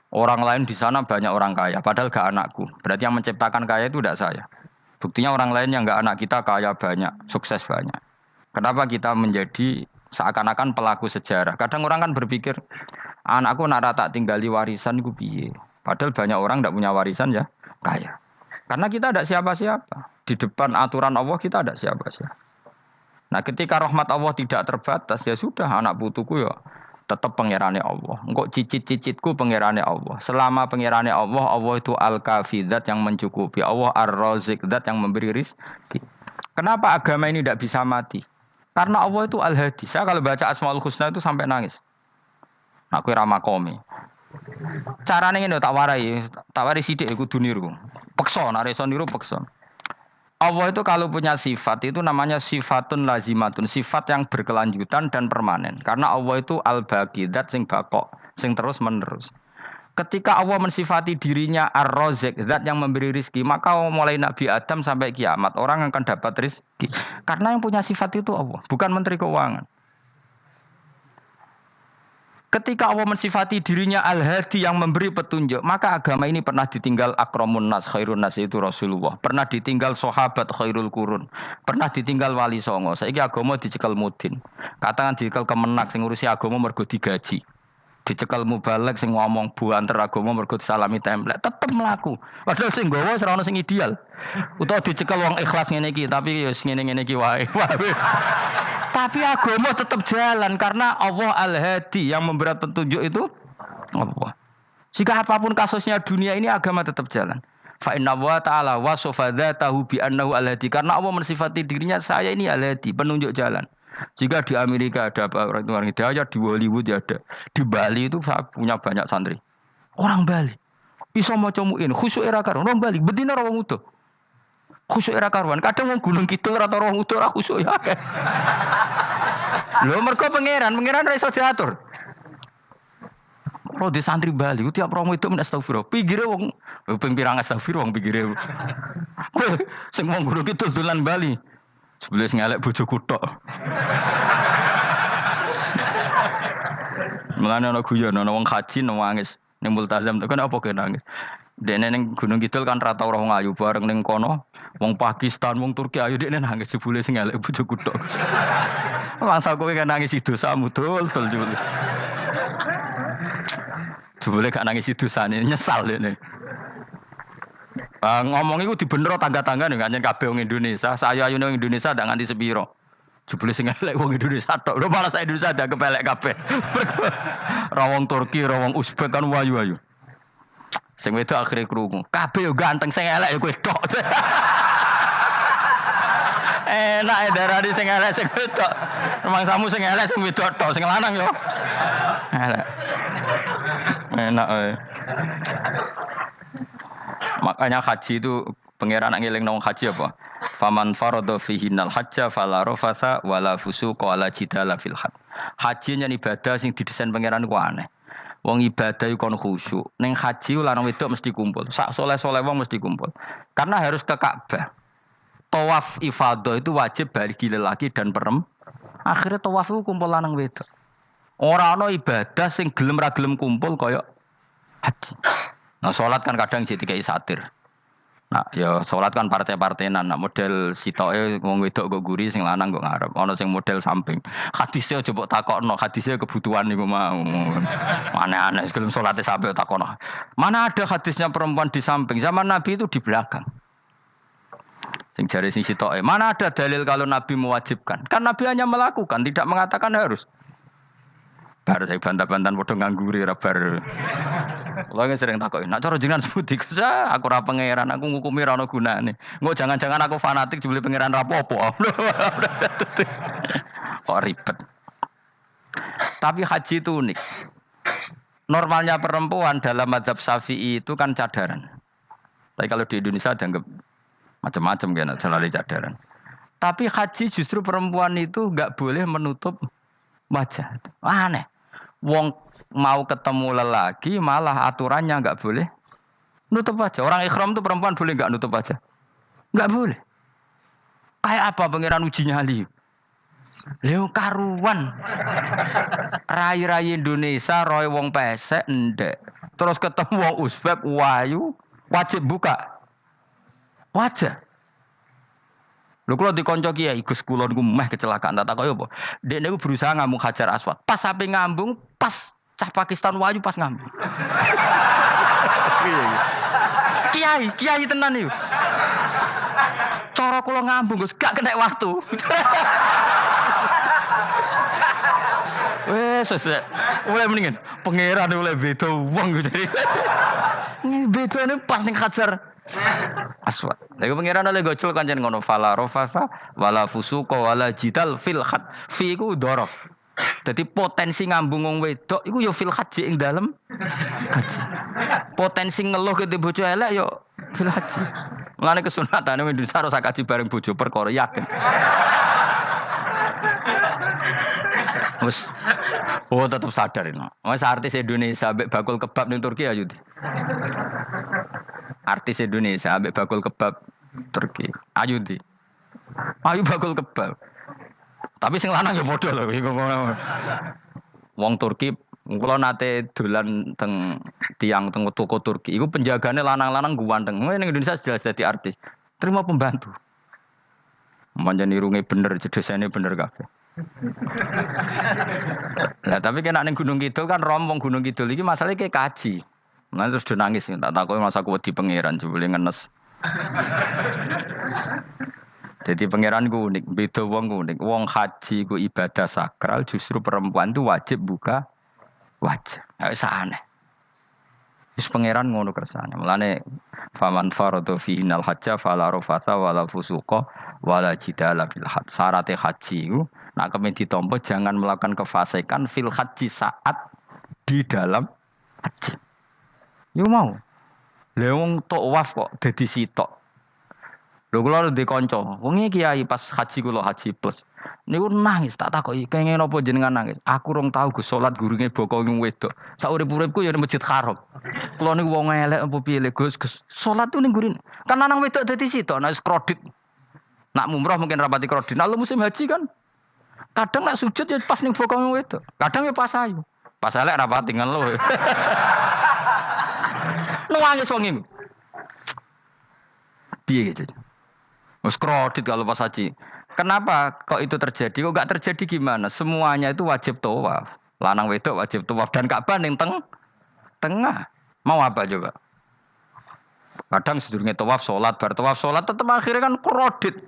Orang lain di sana banyak orang kaya, padahal gak anakku. Berarti yang menciptakan kaya itu tidak saya. Buktinya orang lain yang gak anak kita kaya banyak, sukses banyak. Kenapa kita menjadi seakan-akan pelaku sejarah? Kadang orang kan berpikir, anakku nak tak tinggali warisan itu piye. Padahal banyak orang tidak punya warisan ya kaya. Karena kita tidak siapa-siapa. Di depan aturan Allah kita tidak siapa-siapa. Nah ketika rahmat Allah tidak terbatas, ya sudah anak putuku ya tetap pangerane Allah. Engkau cicit-cicitku pangerane Allah. Selama pangerane Allah, Allah itu al-kafi, zat yang mencukupi. Allah ar-razik, zat yang memberi rizki. Kenapa agama ini tidak bisa mati? Karena Allah itu al-hadi. Saya kalau baca Asmaul Husna itu sampai nangis. Aku ramakomi. Carane ngene tak warai sithik kudu niru. Peksa, nek iso niru peksa. Allah itu kalau punya sifat itu namanya sifatun lazimatun, sifat yang berkelanjutan dan permanen. Karena Allah itu al-baqi, zat sing bakok, sing terus menerus. Ketika Allah mensifati dirinya ar-razik, zat yang memberi rizki, maka mulai Nabi Adam sampai kiamat orang akan dapat rizki. Karena yang punya sifat itu Allah, bukan menteri keuangan. Ketika Allah mensifati dirinya al-hadi yang memberi petunjuk, maka agama ini pernah ditinggal akramun nas, khairun nas itu Rasulullah. Pernah ditinggal sahabat khairul qurun. Pernah ditinggal wali songo. Saiki agama dicekel mudin. Katakan dicekel kemenak sing ngurusi agama mergo digaji. Dicekel mubalek sing ngomong buanter agama mergo disalami template. Tetep mlaku. Padahal sing nggawa ora ono sing ideal. Utawa dicekel wong ikhlas ngene iki, tapi ya ngene-ngene iki wae. Tapi agama tetap jalan karena Allah al-hadi yang memberi petunjuk itu Allah. Jika apapun kasusnya dunia ini agama tetap jalan. Fa inna wa ta'ala wasafa dzatahu bi annahu al-hadi karena Allah mensifati dirinya saya ini al-hadi, penunjuk jalan. Jika di Amerika ada orang hidayah, di Hollywood ada, di Bali itu saya punya banyak santri. Orang Bali iso maca muin, khusyuk era karo orang Bali bedina ora wong utuh. Khusyuk era karuan, kadang wong Gunung Kidul rata roh utuh ora khusyuk ya akeh. Lho mergo pangeran ora iso diatur. Kalau di santri Bali, tiap romo itu men astagfirullah. Pinggire wong ping pirang astagfirullah wong pinggire. Sing wong Gunung Kidul dolan Bali. Sebelah ngelek bojoku tok. Mulane ana guyon ana wong haji nangis. Ning Multazam tuh kan apa kena nangis. Dene ning Gunung Kidul kan ra tau ora wong ayu bareng ning kono. Wong Pakistan, wong Turki ayu dekne nangis jebule sing elek bojoku tok. Masa kowe kan nangis dosamu dul jebule. Jebule gak nangis dosane nyesal dene. Ngomong iku dibenero tangga-tangga nih kan kabeh wong Indonesia. Saya ayu nang Indonesia ndak nganti sepiro. Jebule sing elek wong Indonesia tok. Lho malah sak Indonesia ada kepelek kabeh. Ra wong Turki, ra wong Uzbek kan ayu-ayu. Sing wedok akhire krungu. Kabeh yo ganteng sing elek yo kowe tok. Enak darani sing elek sing wedok. Rumangsamu sing elek sing wedok tok, sing lanang yo. Elek. Enak Makanya haji itu pangeran ngeling nang haji apa? Faman farada fihinnal hajja fala rafatha wala fusuqa wala jidala fil hajj. Haji nyen ibadah sing didesain pangeran ku aneh. Wong ibadah iku kon khusyuk. Ning haji lanang wedok mesti kumpul. Sak soleh-soleh wong mesti kumpul. Karena harus ke Ka'bah. Tawaf ifadah itu wajib bagi lelaki dan perempuan. Akhirnya tawaf itu kumpul lanang wedok. Ora ana ibadah sing gelem ra gelem kumpul kaya haji. Nah sholat kan kadang jadi kayak satir. Nah ya sholat kan partai-partainan. Nah model sitoke wong wedok go guri sing lanang go ngarep. Ana sing model samping. Hadise aja mbok takokno, hadise kebutuhan niku mau. Aneh-aneh sebelum sholatnya sampai takokno. Mana ada hadisnya perempuan di samping? Zaman Nabi itu di belakang. Sing jare sing sitoke. Mana ada dalil kalau Nabi mewajibkan? Kan Nabi hanya melakukan, tidak mengatakan harus. Bar saya bantah-bantahan padha ngangguri ra bar. Kula sering takoki, "Nek cara jenengan sebuti aku ora pangeran, aku ngukumi ra ono gunane. Engko jangan-jangan aku fanatik jebule pangeran ra apa-apa." Kok ribet. Tapi haji itu unik. Normalnya perempuan dalam mazhab Syafi'i itu kan cadaran. Tapi kalau di Indonesia dianggap macam-macam kan, selalu cadaran. Tapi haji justru perempuan itu enggak boleh menutup wajah. Aneh. Wong mau ketemu lelaki malah aturannya enggak boleh nutup wajah. Orang ikhram tuh perempuan boleh enggak nutup wajah? Enggak boleh. Kayak apa pangeran uji nyali? Leo karuan. Rai-rai Indonesia roy wong pesek ndek. Terus ketemu wong Uzbek wayu wajib buka wajah. Lho kula dikonco kiai Gus kula niku meh kecelakaan tak takoki apa. Dek niku berusaha ngambung Hajar Aswad. Pas sampe ngambung, pas cah Pakistan wayu pas ngambung. Kiai tenan niku. Cara kula ngambung Gus gak kena waktu. Wes oleh mendingan pangeran oleh beda wong gitu. Bedane pas ning Hajar Aswad. Lha pangeran oleh gocol kancen ngono fala rafasa wala fusuqa wala jidal fil had. Fi iku dhorof. Dadi potensi ngambung wong wedok iku ya fil haji ing dalem haji. Potensi ngeluh ke bojo elek ya fil haji. Mulane kesunatan ning Indonesia harus kaji bareng bojo perkara yakin. Wes tetap sadar ini. Wes artis Indonesia ambek bakul kebab ning Turki ayo. Artis Indonesia ambek bakul kebab Turki. Ayo di. Ayo bakul kebab. Tapi sing lanang ya padha lho iku. Wong Turki kula nate dolan teng tiang teng toko Turki. Iku penjagane lanang-lanang guwandeng. Ning Indonesia jelas dadi artis. Terima pembantu. Manjane irunge bener, jedesane bener kabeh. Lah tapi kena ning Gunung Kidul kan rombong Gunung Kidul iki masalahe kayak kaji. Nah terus do nangis tak takoki masa aku wedi pangeran jebule ngenes. Jadi pangeran ku unik, beda wong ku unik. Wong haji ku ibadah sakral, justru perempuan itu wajib buka wajah. Wis aneh. Wis pangeran ngono kersane. Mulane faman faradu fi innal hajja fala rafatha wala fusuqa wala jidala fil hajj. Syarat haji ku nak kemen ditampa jangan melakukan kefasikan fil haji saat di dalam haji. Yo mau. Lha wong tawaf kok dadi sitok. Lho kula ndek kanca, wong iki kiai pas haji kula haji plus. Niku nangis tak takoki, kenging napa jenengan nangis? Aku rong tau Gus salat gurunge boko wong wedok. Sak urip-uripku ya Masjid Haram. Kula niku wong elek apa piye le Gus? Salat tuh ning gurine. Kan lanang wedok dadi sitok nek kredit. Nak mumrah mungkin rapati kredit. Nah musim haji kan kadang nak sujud ya pas ning boko wong wedok. Kadang ya pas ayu. Pas elek rapati ngeluh. Nangis wong iku. Piye gitu. Wes kredit kalau pas haji. Kenapa kok itu terjadi? Kok enggak terjadi gimana? Semuanya itu wajib tawaf. Lanang wedok wajib tawaf dan Ka'bah ning tengah. Mau apa coba? Kadang sedurunge tawaf salat, bar tawaf salat tetep akhirnya kan kredit.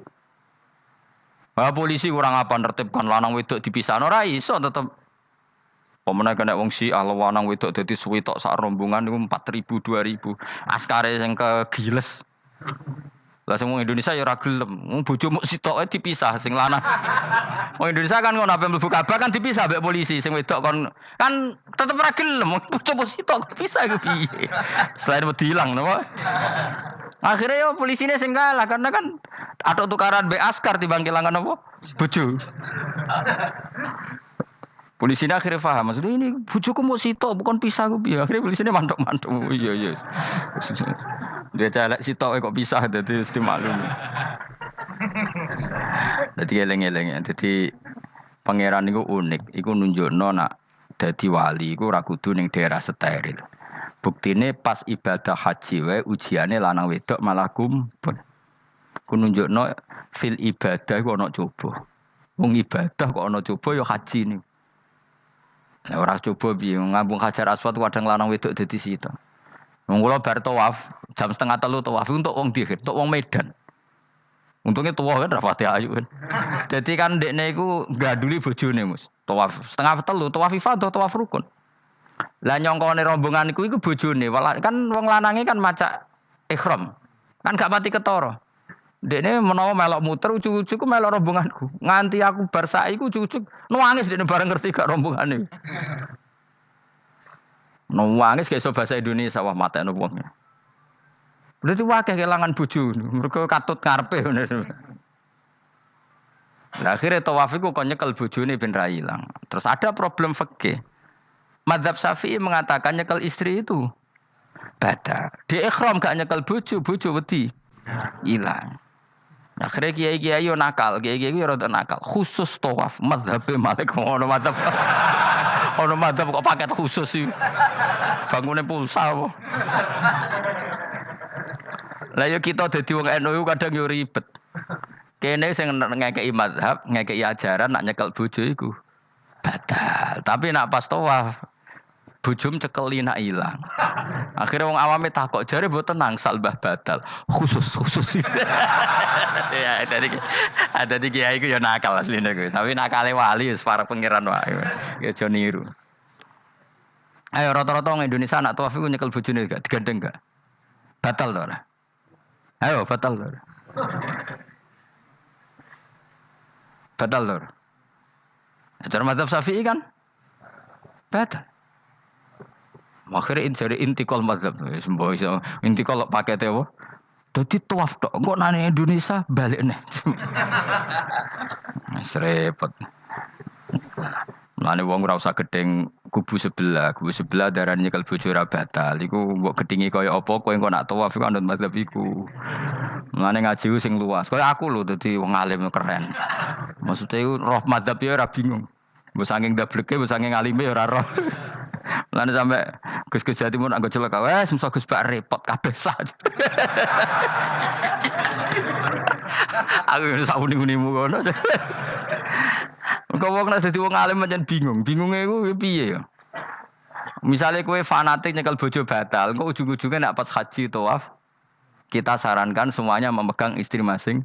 Polisi kurang apa nertibkan lanang wedok dipisahno ora iso tetep. Pemene kena wong Syiah lanang wedok dadi suwi tok sak rombongan niku 4.000 2.000. Askare sing kegiles. Lah sing wong Indonesia ya ora gelem. Wong bojomu sitoke dipisah sing lanang. Wong Indonesia kan ngono ape mlebu Ka'bah kan dipisah mbek polisi sing wedok kon kan tetep ora gelem. Wong bojomu sitok dipisah iku piye? Selain wedi ilang napa? Akhirnya ya polisine sing kalah karena kan atok tukaran mbek askar timbang kelangan apa? Bojo. Polisinya akhirnya paham, maksudnya ini bojoku mau sitok bukan pisah aku piye. Akhirnya polisinya mantuk-mantuk. Iya. Dia celek sitok kok pisah dadi mesti maklum. Dadi eleng-eleng. Dadi pangeran niku unik, iku nunjukno nak dadi wali iku ora kudu ning daerah steril. Buktine pas ibadah haji wae ujiane lanang wedok malah kumpul. Ku nunjukno fil ibadah iku ana coba. Wong ibadah kok ana coba ya haji niku. Nek ora coba piye ngambung Hajar Aswad kadang lanang wedok dadi sitok. Wong kula bar tawaf jam 2:30 tawaf untuk wong dihir, untuk wong Medan. Untungnya tua kan rapati ayu kan. Jadi kan dekne iku gaduli bojone Mus. Tawaf 2:30 tawaf ifadah tawaf rukun. Lah nyongkone rombongan iku bojone, kan wong lanange kan macak ihram. Kan gak pati ketara. Dekne menawa melok muter ujug-ujug melok rombonganku. Nganti aku bar saiki ujug-ujug nangis dekne bareng ngerti gak rombongane. Nangis gak iso bahasa Indonesia wah matekno wong. Berarti wakeh kelangan bojo. Mergo katut karepe ngono. Lah akhire tawaf iku kon nyekel bojone ben ra ilang. Terus ada problem fikih. Madzhab Syafi'i mengatakan nyekel istri itu batal. Di ikhram gak nyekel bojo wedi ilang. Akhirnya kiai-kiai yo nakal, kiai-kiai yo rada nakal. Khusus tawaf madzhab Malik ngono madzhab. Ono madzhab kok paket khusus sih. Bangune pulsa apa. Lah yo kita dadi wong NU kadang yo ribet. Kene sing ngekeki madzhab, ngekeki ajaran nak nyekel bojo iku batal. Tapi nak pas tawaf bojom cekeli nak ilang. Akhirnya wong awame takok jare mboten nangsal mbah batal. Khusus. Ya ada di kiai ku ya nakal asline ku. Tapi nakale wali wis para pangeran wae. Ya aja niru. Ayo rata-rata wong Indonesia nak tawaf iku nyekel bojone gak digandeng gak? Batal to ora? Ayo batal to. Batal to. Acara mazhab Syafi'i kan? Batal. Akhirnya jadi intikal mazhab. Semboh iso intikal pakete apa? Dadi tawaf tok. Engko nang Indonesia balik nih. Wis repot. Mulane wong ora usah gedeng kubu sebelah darane nyekel bojo ora batal. Iku mbok gedhingi kaya apa kowe engko nak tawaf iku anut mazhab iku. Mulane ngaji sing luas. Kaya aku lho dadi wong alim keren. Maksudnya iku roh mazhab ya ora bingung. Mbok saking dableke, mbok saking alime ya ora roh. Mulane sampe Gus Jati mun anggo celaka wes mesti Gus Bak repot kabeh sah. Aku sak uni-unimu kono. Engko wong nek dadi wong alim pancen bingung. Bingunge iku piye ya? Misale kowe fanatik nyekel bojo batal, engko ujung-ujunge nek pas haji tawaf kita sarankan semuanya memegang istri masing.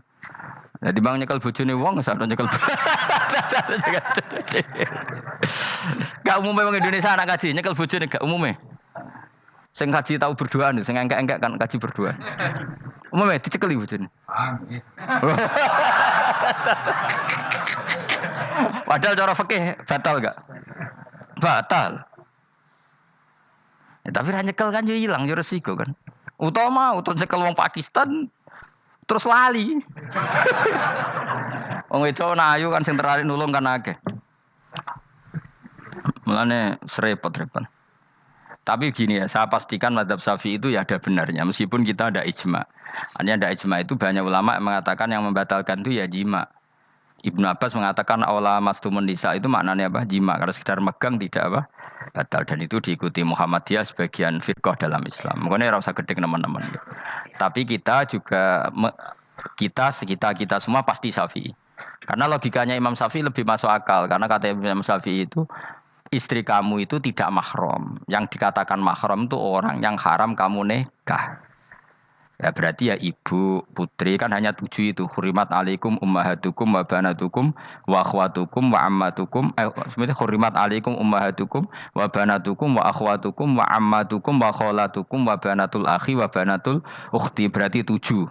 Jadi bang nyekel bojone wong sakno nyekel. Gak umumnya wong Indonesia anak kaji nyekel bojone gak umumnya. Sing kaji tahu berduaan, sing engkek-engkek kan kaji berduaan. Umumnya dicekeli bojone. Padahal cara fikih batal gak? Batal. Ya, tapi ra nyekel kan yo ilang yo resiko kan. Utama nyekel wong Pakistan terus lali. Wong wedok ayu kan sing tertarik nulung kan akeh. Mulane repot-repot. Tapi gini ya, saya pastikan mazhab Syafi'i itu ya ada benarnya meskipun kita ada ijma. Hanya ada ijma itu banyak ulama yang mengatakan yang membatalkan itu ya jima. Ibnu Abbas mengatakan aula mastumun nisa itu maknanya apa? Jima. Kalau sekedar megang tidak apa? Batal. Dan itu diikuti Muhammadiyah sebagian firqah dalam Islam. Makanya ora usah gedek teman-teman. Tapi kita juga kita semua pasti Syafi'i. Karena logikanya Imam Syafi'i lebih masuk akal. Karena kata Imam Syafi'i itu istri kamu itu tidak mahram. Yang dikatakan mahram itu orang yang haram kamu nikah. Ya berarti ya ibu, putri kan hanya 7 itu. Hurimat alaikum ummahatukum wa banatukum wa akhwatukum wa ammatukum. Sebenarnya hurimat alaikum ummahatukum wa banatukum wa akhwatukum wa ammatukum wa kholatukum wa banatul akhi wa banatul ukhti. Berarti 7.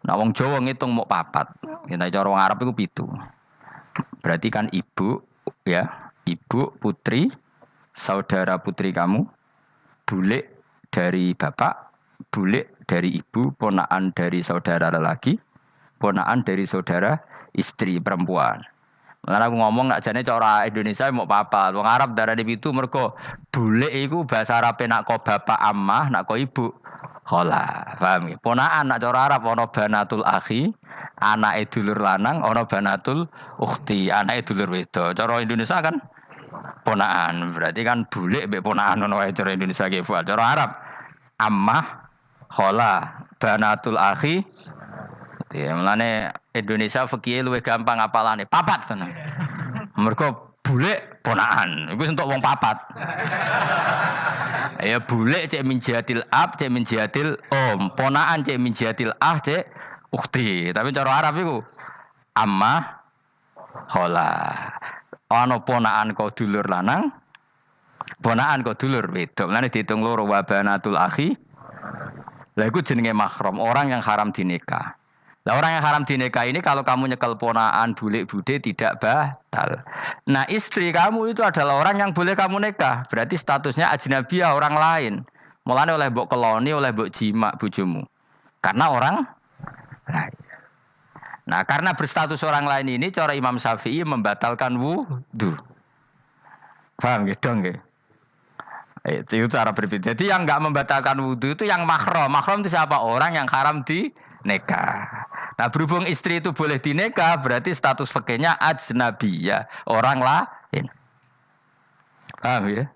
Nah wong Jawa ngitung mau 4. Kita cara wong Arab itu 7. Berarti kan ibu, ya, ibu, putri, saudara putri kamu, bulik dari bapak, bulik dari ibu, ponaan dari saudara lelaki, ponaan dari saudara istri perempuan. Karena aku ngomong nak jane cara Indonesia mau apa? Wong Arab darah di itu mergo bulik iku bahasa Arab nak ko bapak ammah, nak ko ibu khola. Paham ya? Ponaan nak cara Arab ana banatul akhi, anake dulur lanang, ana banatul ukhti, anake dulur wedok. Cara Indonesia kan ponaan. Berarti kan bulik mbek ponaan ngono wae cara Indonesia ki. Cara Arab ammah khola banatul akhi. Ya mulane Indonesia fikih luwih gampang apalane papat tenan. Mergo bulik ponaan. Iku entuk wong papat. Ya bulik cek min jihadil ab, cek min jihadil om, ponaan cek min jihadil ah, cek ukhti. Tapi cara Arab iku ammah khola. Ana ponaan kok dulur lanang, ponaan kok dulur wedok. Mulane diitung loro wa banatul akhi. Lah iku jenenge mahram, orang yang haram dinikah. Lah orang yang haram dinikah ini kalau kamu nyekel ponaan, bulik bude tidak batal. Nah, istri kamu itu adalah orang yang boleh kamu nikah. Berarti statusnya ajnabiyah, orang lain. Mulane oleh mbok keloni, oleh mbok jima bojomu. Karena orang lain. Nah, karena berstatus orang lain ini cara Imam Syafi'i membatalkan wudu. Paham gitu nggih? Itu cara berbeda. Jadi yang enggak membatalkan wudu itu yang mahram. Mahram itu siapa? Orang yang haram di nikah. Nah berhubung istri itu boleh dinikah, berarti status fikihnya ajnabiyah, orang lain. Paham ya?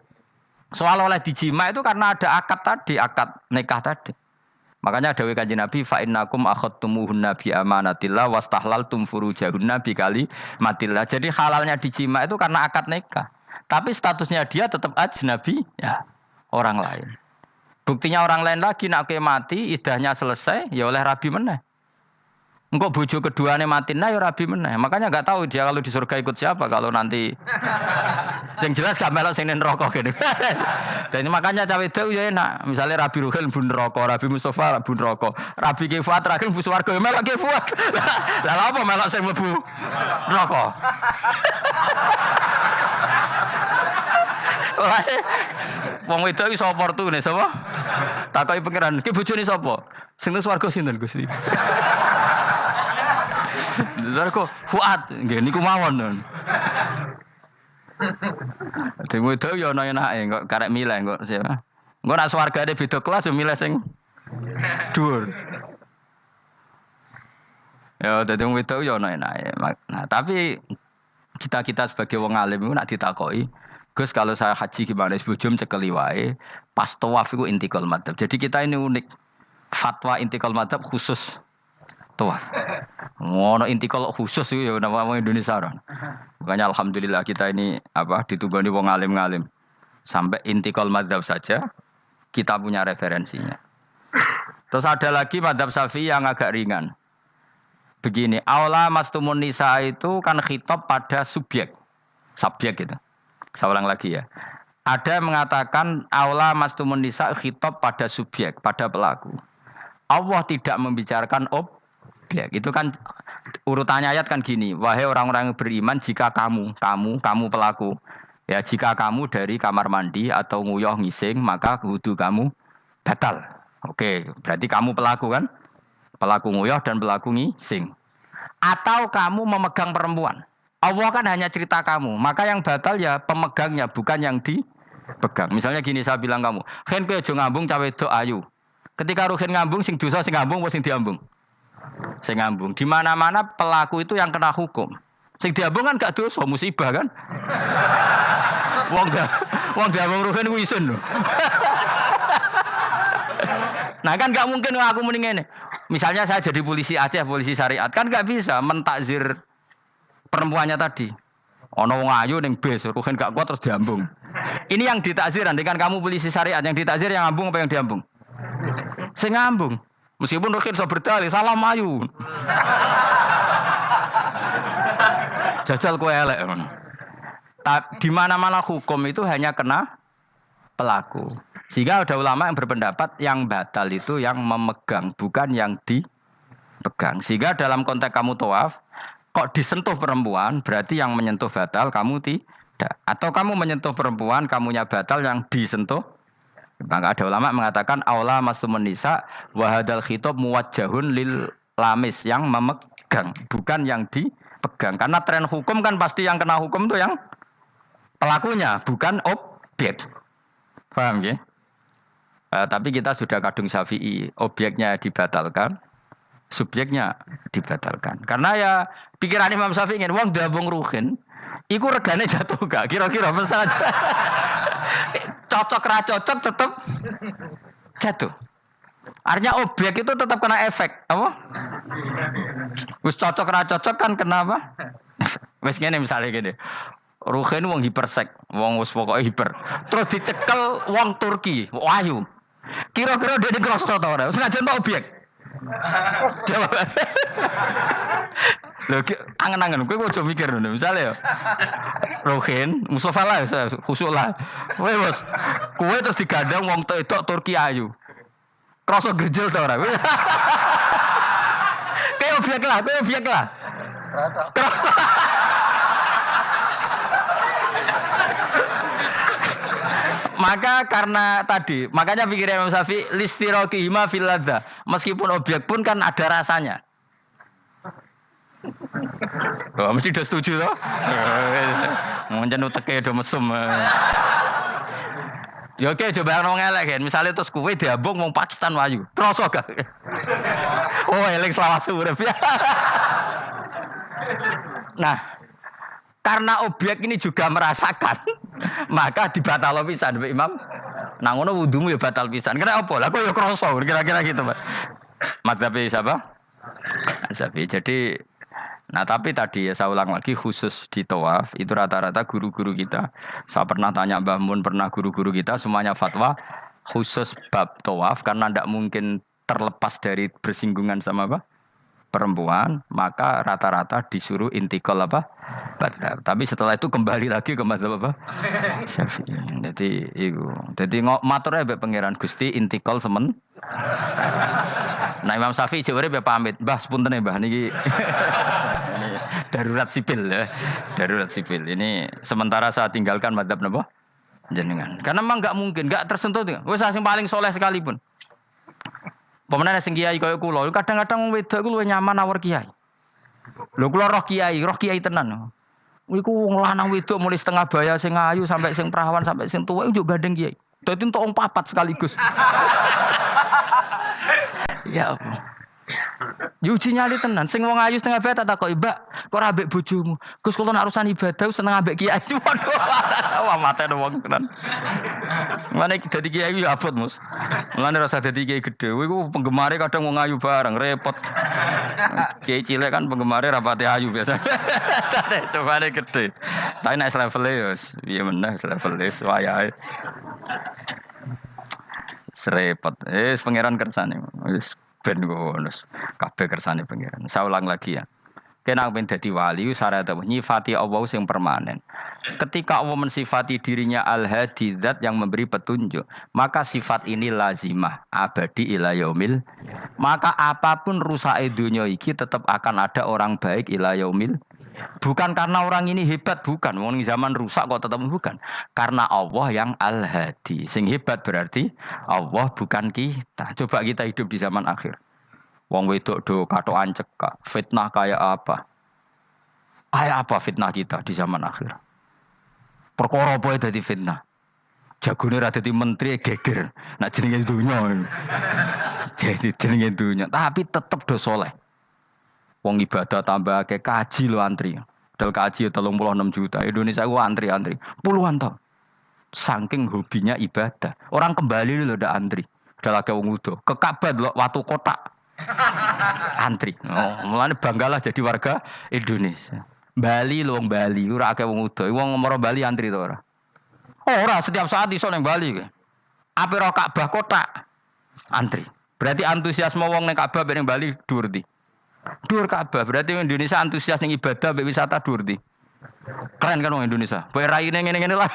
Soal oleh dijima itu karena ada akad tadi, akad nikah tadi. Makanya dawuh Kanjeng Nabi fa innakum akhadtumuhunna bi amanatillah wastahlaltum furujahunna bi kalimatillah. Jadi halalnya dijima itu karena akad nikah. Tapi statusnya dia tetap ajnabi, ya, orang lain. Buktinya orang lain lagi nak mati, idahnya selesai, ya oleh rabi meneh. Engkau bojo keduanya mati, nah ya rabi meneh. Makanya nggak tahu dia kalau di surga ikut siapa kalau nanti. Yang jelas gak melok sing neraka gitu. Dan makanya cawe itu ya enak. Misalnya Rabi Ruhil bun neraka, Rabi Mustafa bun neraka, Rabi Kifuat terakhir bun swarga ya melok Kifuat. Lah apa melok sing mlebu neraka? Wong wedok iso oportunis sapa? Takoki pangeran, ki bojone sapa? Sing nang swarga sinten Gusti? Lha kok Fuad, nggih niku mawon. Dene wedok yo ana enake kok karek milih kok siapa. Engko nek swargane beda kelas yo milih sing dhuwur. Ya dadi wong wedok yo ana enake. Nah, tapi kita sebagai wong alim iku nek ditakoki, Gus kalau saya haji gimana? Sebujum cekeli wae, pas tawaf itu intikal madhab. Jadi kita ini unik. Fatwa intikal madhab khusus tawaf. Ngono intikal khusus itu ya nama Indonesia orang. Makanya alhamdulillah kita ini ditunggoni wong alim-alim. Sampai intikal madhab saja kita punya referensinya. Terus ada lagi madhab Syafi'i yang agak ringan. Begini, aula mastumun nisa itu kan khitab pada subjek gitu. Saya ulang lagi ya. Ada yang mengatakan aula mastumun nisa khitab pada subjek, pada pelaku. Allah tidak membicarakan objek. Itu kan urutannya ayat kan gini. Wahai orang-orang yang beriman, jika kamu pelaku. Ya, jika kamu dari kamar mandi atau nguyuh ngising, maka wudu kamu batal. Oke, berarti kamu pelaku kan? Pelaku nguyuh dan pelaku ngising. Atau kamu memegang perempuan. Allah kan hanya cerita kamu, maka yang batal ya pemegangnya, bukan yang dipegang. Misalnya gini saya bilang kamu, "Hen kowe aja ngambung cawe wedok ayu." Ketika ruhin ngambung sing dosa sing ngambung apa sing diambung? Sing ngambung. Di mana-mana pelaku itu yang kena hukum. Sing diambung kan gak dosa, musibah kan. Wong diambung rugen ku isin lho. Nah kan gak mungkin aku muni ngene. Misalnya saya jadi polisi Aceh, polisi syariat, kan gak bisa mentakzir perempuannya tadi. Ono wong ayu ning bis, rugen gak kuat terus diambung. Ini yang ditakzir, nanti kan kamu polisi syariat, yang ditakzir yang ngambung apa yang diambung? Sing ngambung. Meskipun rugen iso berdalih, salah mayu. Jajal kowe elek. Di mana-mana hukum itu hanya kena pelaku. Sehingga ada ulama yang berpendapat yang batal itu yang memegang, bukan yang dipegang. Sehingga dalam konteks kamu tawaf, kok disentuh perempuan, berarti yang menyentuh batal, kamu tidak. Atau kamu menyentuh perempuan, kamunya batal, yang disentuh. Maka ada ulama mengatakan, aula masumun nisa, wahadal khitab muwajjahun lil lamis, yang memegang, bukan yang dipegang. Karena tren hukum kan pasti yang kena hukum itu yang pelakunya, bukan objek. Paham ya? Tapi kita sudah kadung Syafi'i, objeknya dibatalkan, subjeknya dibatalkan. Karena ya pikiran Imam Syafi'i ingin wong diambung ruhin, iku regane jatuh gak? Kira-kira misalnya cocok ra cocok tetap jatuh. Artinya objek itu tetap kena efek, apa? Wis cocok ra cocok kan kenapa? Wis ngene misalnya gini. Ruhin wong hipersek, wong wis pokoke hiper. Terus dicekel wong Turki, wahyu. Kira-kira dia dikrosno ta ora? Senajan to objek. Jawab. Lho angen-angen kowe ojo mikir ngono. Misale ya. Ruhin, Mustofa lah, khusuk lah. Kowe wis kowe terus digandang wong wedok Turki ayu. Kroso gerjel ta ora? Kowe objek lah. Kroso. Maka karena tadi, makanya pikirnya Imam Syafi'i listiraqihima fil ladza. Meskipun objek pun kan ada rasanya. Oh, mesti udah setuju toh? Mungkin uteke do mesum. Ya oke, coba ngomong elek kan. Misalnya terus kowe diambung wong Pakistan wayu. Terus gak? Oh, elek selawat urip. Nah, karena objek ini juga merasakan, maka dibatal pisan Mbak Imam. Nah ngono wudumu ya batal pisan. Kena apa? Lah kok ya kroso kira-kira gitu, Pak. Madzhab siapa? Syafi'i. Jadi tapi tadi ya saya ulang lagi khusus di tawaf itu rata-rata guru-guru kita. Saya pernah tanya Mbah Mun, pernah guru-guru kita semuanya fatwa khusus bab tawaf karena tidak mungkin terlepas dari bersinggungan sama apa? Perempuan, maka rata-rata disuruh intikal apa? Madzhab. Tapi setelah itu kembali lagi ke madzhab apa? Syafi'i. Jadi itu. Jadi maturnya mbek pangeran Gusti intikal semen. Nah Imam Syafi'i jare mbek pamit, Mbah sepunten Mbah niki. Darurat sipil ya. Darurat sipil. Ini sementara saya tinggalkan madzhab napa? Jenengan. Karena memang enggak mungkin, enggak tersentuh. Wis sing paling soleh sekalipun. Pemenang sing kiai kaya kula, kadang-kadang wong wedok ku luwih nyaman awur kiai. Lho kula roh kiai tenan. Iku wong lanang wedok mulai setengah baya sing ayu sampai sing perawan sampai sing tuwa njuk gandeng kiai. Dadi entuk wong papat sekaligus. Ya apa? Yuji nyali tenan, sing wong ayu setengah baya tak takoki, "Mbak, kok ora ambek bojomu?" Gus kula nak urusan ibadah seneng ambek kiai. Waduh. Wah mate wong tenan. Mane dadi kiai ya abot, Mus. Mulane rasa dadi kiai gedhe. Kowe iku penggemare kadang wong ayu bareng, repot. Kiai cilik kan penggemare rapati ayu biasa. Cobane gedhe. Tapi nek level ya piye meneh level wis wayahe. Serepot. Pangeran kersane. Wis ben ngono. Kabeh kersane pangeran. Saya ulang lagi ya. Kena ben dadi wali syarat nyifati Allah sing permanen. Ketika Allah mensifati dirinya al-hadi zat yang memberi petunjuk, maka sifat ini lazimah abadi ila yaumil. Maka apapun rusake dunya iki tetap akan ada orang baik ila yaumil. Bukan karena orang ini hebat, bukan. Wong zaman rusak kok tetap bukan. Karena Allah yang al-hadi. Sing hebat berarti Allah bukan kita. Coba kita hidup di zaman akhir. Wong wedok do katokan cekak, fitnah kayak apa? Kayak apa fitnah kita di zaman akhir? Perkara apa dadi fitnah? Jagone ra dadi menteri geger. Nak jenenge dunya. Jadi jenenge dunya, tapi tetep do saleh. Wong ibadah tambah akeh kaji lo antri. Del kaji 36 juta. Indonesia ku antri-antri puluhan tahun. Saking hobinya ibadah. Orang kembali lho ndak antri. Udah lagi wong udo. Ke Ka'bah lho watu kotak. Antri. Oh, mulane banggalah jadi warga Indonesia. Bali lho wong Bali ora akeh wong udo. Wong ngomoro Bali antri to ora? Ora setiap saat iso ning Bali kowe. Ape ro Ka'bah kotak antri. Berarti antusiasme wong ning Ka'bah ning Bali dhuwur ndi? Dhuwur Ka'bah. Berarti Indonesia antusias ning ibadah mbek wisata dhuwur ndi? Keren kan wong Indonesia. Kowe raine ngene-ngene lah.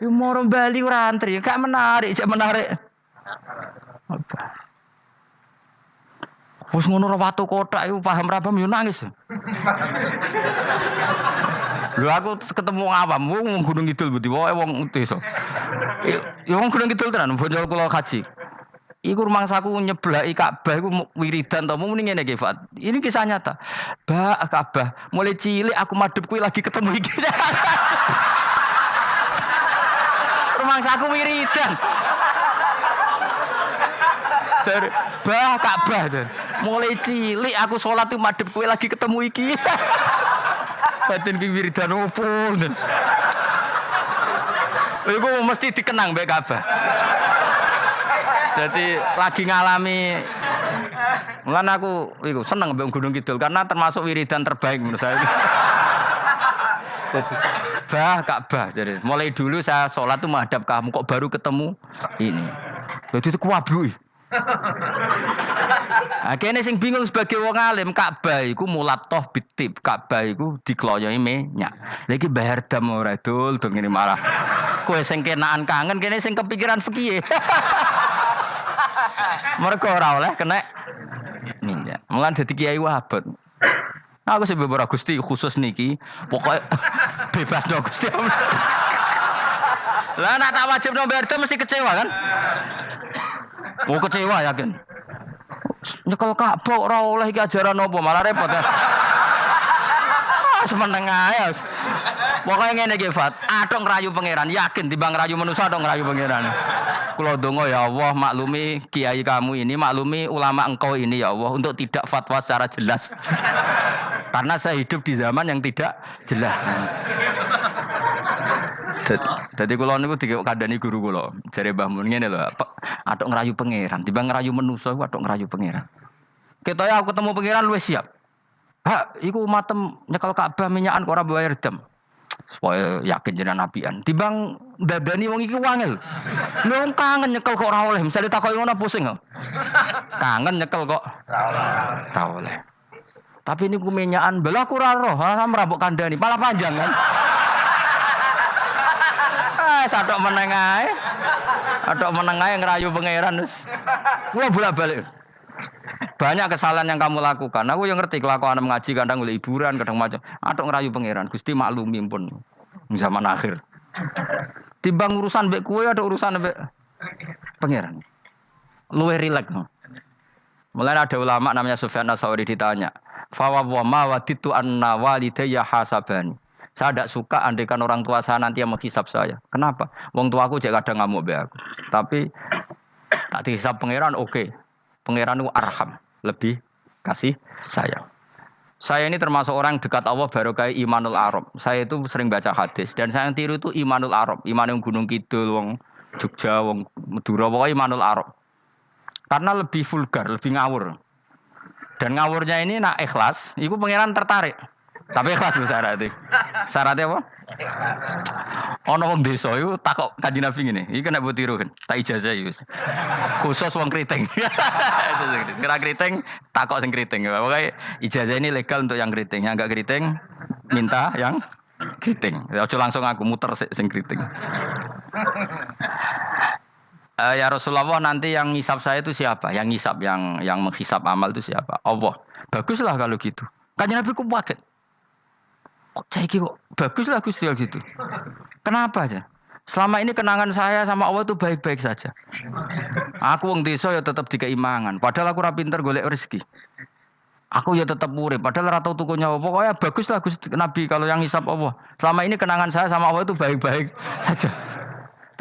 Yo moro Bali ora antri, gak menarik, cek menarik. Apa? Wes ngono ora watu kotak iku paham ra paham yo nangis. Lho aku ketemu awam wong Gunung Kidul budi wae wong desa. Ya wong Gunung Kidul tenan bocah kula kaji. Iku rumangsaku nyeblaki Ka'bah iku wiridan to muni ngene iki Fat. Ini kisah nyata. Ba Ka'bah mulai cilik aku madhep kuwi lagi ketemu iki. Rumangsaku wiridan. Bah Ka'bah tuh. Mulai cilik aku sholat tuh madhep kowe lagi ketemu iki. Batin ki wiridan opo. Iku mesti dikenang mbek Ka'bah. Jadi lagi ngalami mulane aku iku seneng mbek Gunung Kidul karena termasuk wiridan terbaik menurut saya. Jadi, bah Ka'bah jadi mulai dulu saya sholat tuh menghadap kamu kok baru ketemu ini. Jadi itu kuwabluk. Akhirnya sing bingung sebagai wong alim Ka'bah iku mulatoh bitib Ka'bah iku dikloyoi minyak. Lagi bayar dam ora dul ngene malah. Kowe sing kenaan kangen kene sing kepikiran fikih. Mergo ora oleh kena minyak. Mulan dadi kiai wahabat. Aku sing beberapa Gusti khusus niki pokoke bebas no Gusti. Lah nek tak wajibno bayar dam mesti kecewa kan? Oh kecewa yakin. Nyekel Ka'bah ora oleh iki ajaran apa malah repot ya. Semeneng ae. Pokoke ngene iki Fat, atok ngrayu pangeran, yakin timbang ngrayu manusa atok ngrayu pangeran. Kula donga ya Allah maklumi kiai kamu ini, maklumi ulama engkau ini ya Allah untuk tidak fatwa secara jelas. Karena saya hidup di zaman yang tidak jelas. Dadi kula niku dikandani guru kula, jare Mbah Mun ngene lho, atok ngrayu pangeran, timbang ngrayu manusa iku atok ngrayu pangeran. Ketoke aku ketemu pangeran luwih siap. Hak, iku matem nyekel Ka'bah minyakan kok ora bayar dam. Supaya yakin jenengan apian. Timbang dadani wong iki wangel. Lho kangen nyekel kok ora oleh, misale takoki ngono pusing kok. Kangen nyekel kok ora oleh. Tapi niku minyakan belah aku ora roh, sampe mbok kandhani, malah panjang kan. Sadok meneng ae. Adok meneng ae ngrayu pangeran wis. Kula bolak-balik. Banyak kesalahan yang kamu lakukan. Aku yang ngerti kelakuan mengaji kadang oleh hiburan, kadang macam. Adok ngerayu pangeran. Gusti maklumi pun zaman akhir. Timbang urusan mbek kowe ada urusan mbek pangeran. Luwih rileks. Mulai ada ulama namanya Sufyan Ats-Tsauri ditanya, "Fa wa ma waditu anna walidayya hasabani." Saya tidak suka andaikan orang tua saya nanti yang menghisap saya. Kenapa? Wong tuaku jek kadang ngamuk be aku. Tapi tak dihisap pangeran oke. Pangeran itu arham, lebih kasih sayang. Saya ini termasuk orang dekat Allah baru kayak Imanul Arab. Saya itu sering baca hadis dan saya yang tiru itu Imanul Arab. Iman yang Gunung Kidul, wong Jogja, wong Madura, pokoknya Imanul Arab. Karena lebih vulgar, lebih ngawur. Dan ngawurnya ini nak ikhlas, itu pangeran tertarik. Tapi ikhlas syaratnya. Syaratnya apa? Ono wong desa iku takok Kanjeng Nabi ngene. Iki kena mbok tiru kan. Tak ijazah iki wis. Khusus wong kriting. Kira kriting takok sing kriting. Pokoke ijazah ini legal untuk yang kriting. Yang enggak kriting minta yang kriting. Aja langsung aku muter sing kriting. Ya Rasulullah nanti yang ngisap saya itu siapa? Yang ngisap yang menghisap amal itu siapa? Allah. Baguslah kalau gitu. Kanjeng Nabi ku kaget. Saiki kok baguslah Gusti gitu. Kenapa aja? Selama ini kenangan saya sama Allah itu baik-baik saja. Aku wong desa ya tetap dikeimangan. Padahal aku ora pinter golek rezeki. Aku ya tetap urip. Padahal ora tau tuku nyawa. Pokoknya baguslah Gusti Nabi kalau yang hisab Allah. Selama ini kenangan saya sama Allah itu baik-baik saja.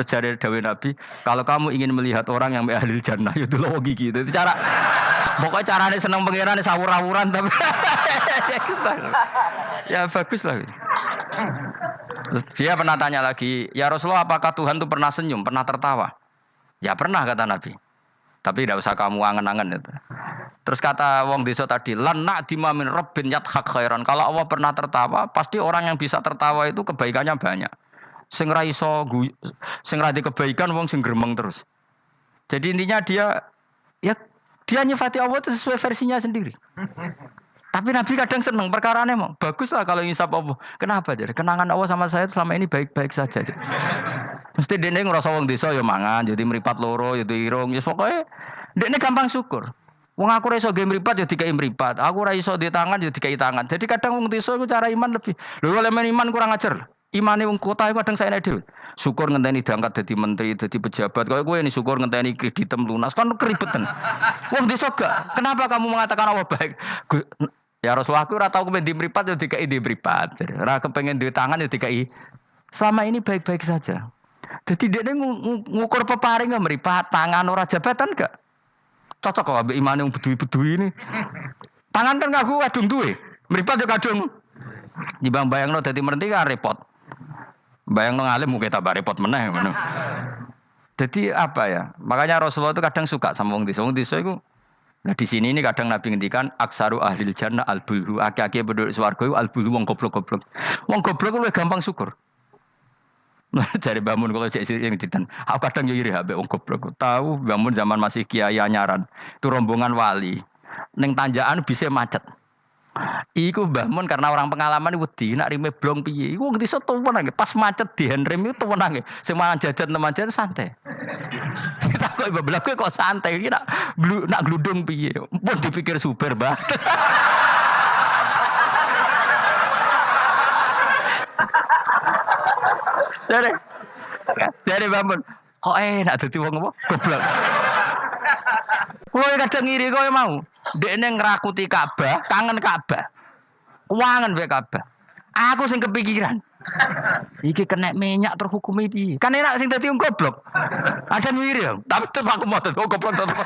Terjadi dawuh Nabi, kalau kamu ingin melihat orang yang ahli jannah itu loh gigi. Itu cara Pokoknya carane seneng pangeran sawur-awuran tapi ya bagus lah. Terus dia pernah tanya lagi, ya Rasulullah apakah Tuhan itu pernah senyum, pernah tertawa? Ya pernah kata Nabi. Tapi tidak usah kamu angen-angen itu. Terus kata wong desa tadi, lan na'dima min rabbin yadhak khairan. Kalau Allah pernah tertawa, pasti orang yang bisa tertawa itu kebaikannya banyak. Sing ra iso sing ra kebaikan wong sing gremeng terus. Jadi intinya dia nyifati Allah itu sesuai versinya sendiri. Tapi Nabi kadang seneng perkarane mau. Baguslah kalau ngisap Allah. Kenapa jadi? Kenangan Allah sama saya selama ini baik-baik saja. Mesti dene ngrasa wong desa ya mangan, jadi mripat loro, ya irung, ya pokoke dene gampang syukur. Wong aku ora iso ge mripat ya dikai mripat. Aku ora iso di tangan ya dikai tangan. Jadi kadang wong desa iku cara iman lebih. Lho oleh iman kurang ajar. Imane wong kota iku kadang saene dhewe. Syukur ngenteni diangkat dadi menteri, dadi pejabat. Kaya kowe ini syukur ngenteni kreditem lunas kan keribetan. Wong desa gak. Kenapa kamu mengatakan Allah baik? Ya Rasulullah aku ora tau kepen di mripat ya dikai di mripat. Ora kepengin duwe tangan ya dikai. Selama ini baik-baik saja. Jadi dia ngukur peparing nggak meripat tangan orang jabatan gak cocok kalau ambil iman yang bedui ini tangan kan ngaku kadung duwe meripat juga kadung di bang bayang lo jadi merenti kan repot bayang lo ngalim mungkin tambah repot meneh jadi apa ya makanya Rasulullah itu kadang suka sama wong desa itu nah di sini ini kadang Nabi ngendikan aksaru ahlil jannah albulhu aki-aki penduduk swarga itu albulhu wong goblok lu gampang syukur. Cari bangun kalau cek yang ditan. Aku kadang iri habis wong goblok. Tahu bangun zaman masih kiai anyaran. Itu rombongan wali. Neng tanjakan bisa macet. Iku bangun karena orang pengalaman wedi nak rime blong piye. Iku ngerti tuwenang. Pas macet di handrem itu tuwenang. Semangat jajan teman jajan santai. Kita kok ibu belakang kok santai. Kita nak gludung piye. Pun dipikir super banget. Dari bangun kok enak dadi wong apa goblok. Kulo kadang ngiri kowe mau. Dekne ngrakuti Ka'bah, kangen Ka'bah. Kuangen wae Ka'bah. Aku sing kepikiran. Iki kena minyak terhukumi piye? Kan enak sing dadi wong goblok. Ada ngiri ya, tapi tetep aku mau dadi goblok tetep.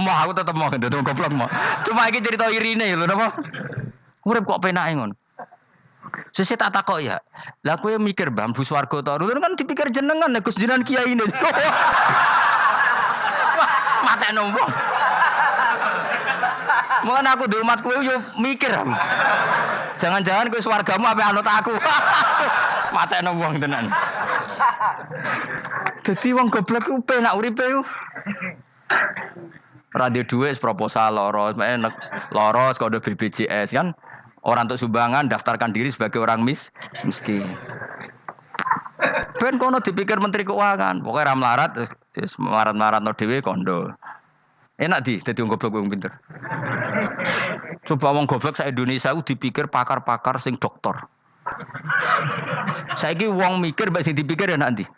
Mau aku tetep mau dadi wong goblok mau. Cuma iki cerita irine lho napa? Urip kok penake ngono. Sesuk tak takok ya. Lah kowe mikir bambu swarga to. Lho kan dipikir jenengan Gus jenengan kiai ini. Matekno wong. Mun aku di umat kowe yo mikir. Jangan-jangan kowe swargamu ape anut aku. Matekno wong tenan. Dadi wong goblok ku penak uripe ku. Ora duwe dhuwit proposal loro, loro kode BPJS kan. Orang untuk sumbangan daftarkan diri sebagai orang miskin. Ben kono dipikir menteri keuangan, pokoknya ra melarat, wis melarat-melarat no dhewe kondo. Enak dadi wong goblok wong pinter. Coba wong goblok sak Indonesia ku dipikir pakar-pakar sing doktor. Saiki wong mikir mbak sing dipikir enak ndi?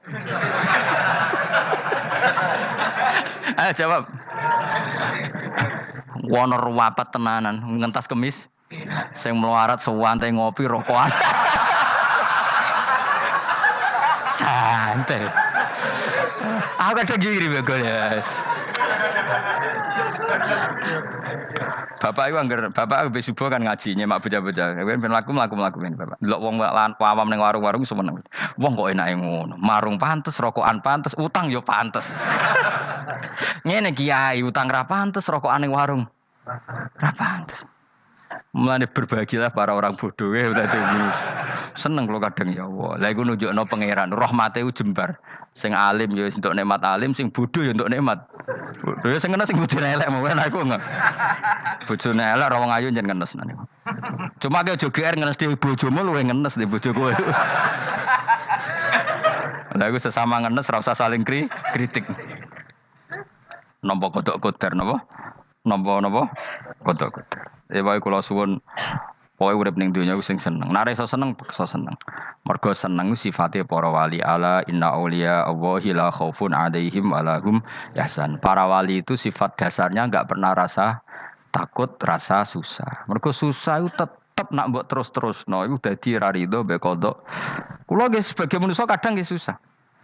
Ayo jawab. Wono ruwapat tenanan, ngentas kemis. Sing melarat sewantai ngopi rokokan. Santai. Aku kadang giri begol ya. Bapak aku subuh kan ngaji nyemak bocah-bocah. Ben mlaku ben bapak. Delok wong awam ning warung-warung seneng. Wong kok enake ngono. Marung pantes, rokokan pantes, utang yo pantes. Ngene kiai utang ra pantes, rokokan ning warung. Ra pantes. Mulane berbahagialah para orang bodoh ya udah seneng kalau kadang ya Allah. Lah iku nunjukno pangeran rahmate ku jembar. Sing alim ya untuk nikmat alim, sing bodoh ya untuk nikmat. Bodoh ya sing kena sing bojone elek mawon aku enggak. Bojone elek ra wong ayu njen ngenes nane. Cuma ke aja GR ngenes dhewe bojomu luwe ngenes di bojo kowe. Lah iku sesama ngenes ra usah saling kritik. Nampa kodok koder napa? Nampa kodok koder. Wae kula suwun pokoke urip ning donya sing seneng. Nek iso seneng, iso seneng. Mergo seneng sifate para wali ala inna auliya Allahi la khaufun 'alaihim wa lahum yahzan. Para wali itu sifat dasarnya enggak pernah rasa takut, rasa susah. Mergo susah itu tetep nak mbok terus-terusno iku dadi ra rido mbek kodok. Kula nggih sebagai manusa kadang nggih susah.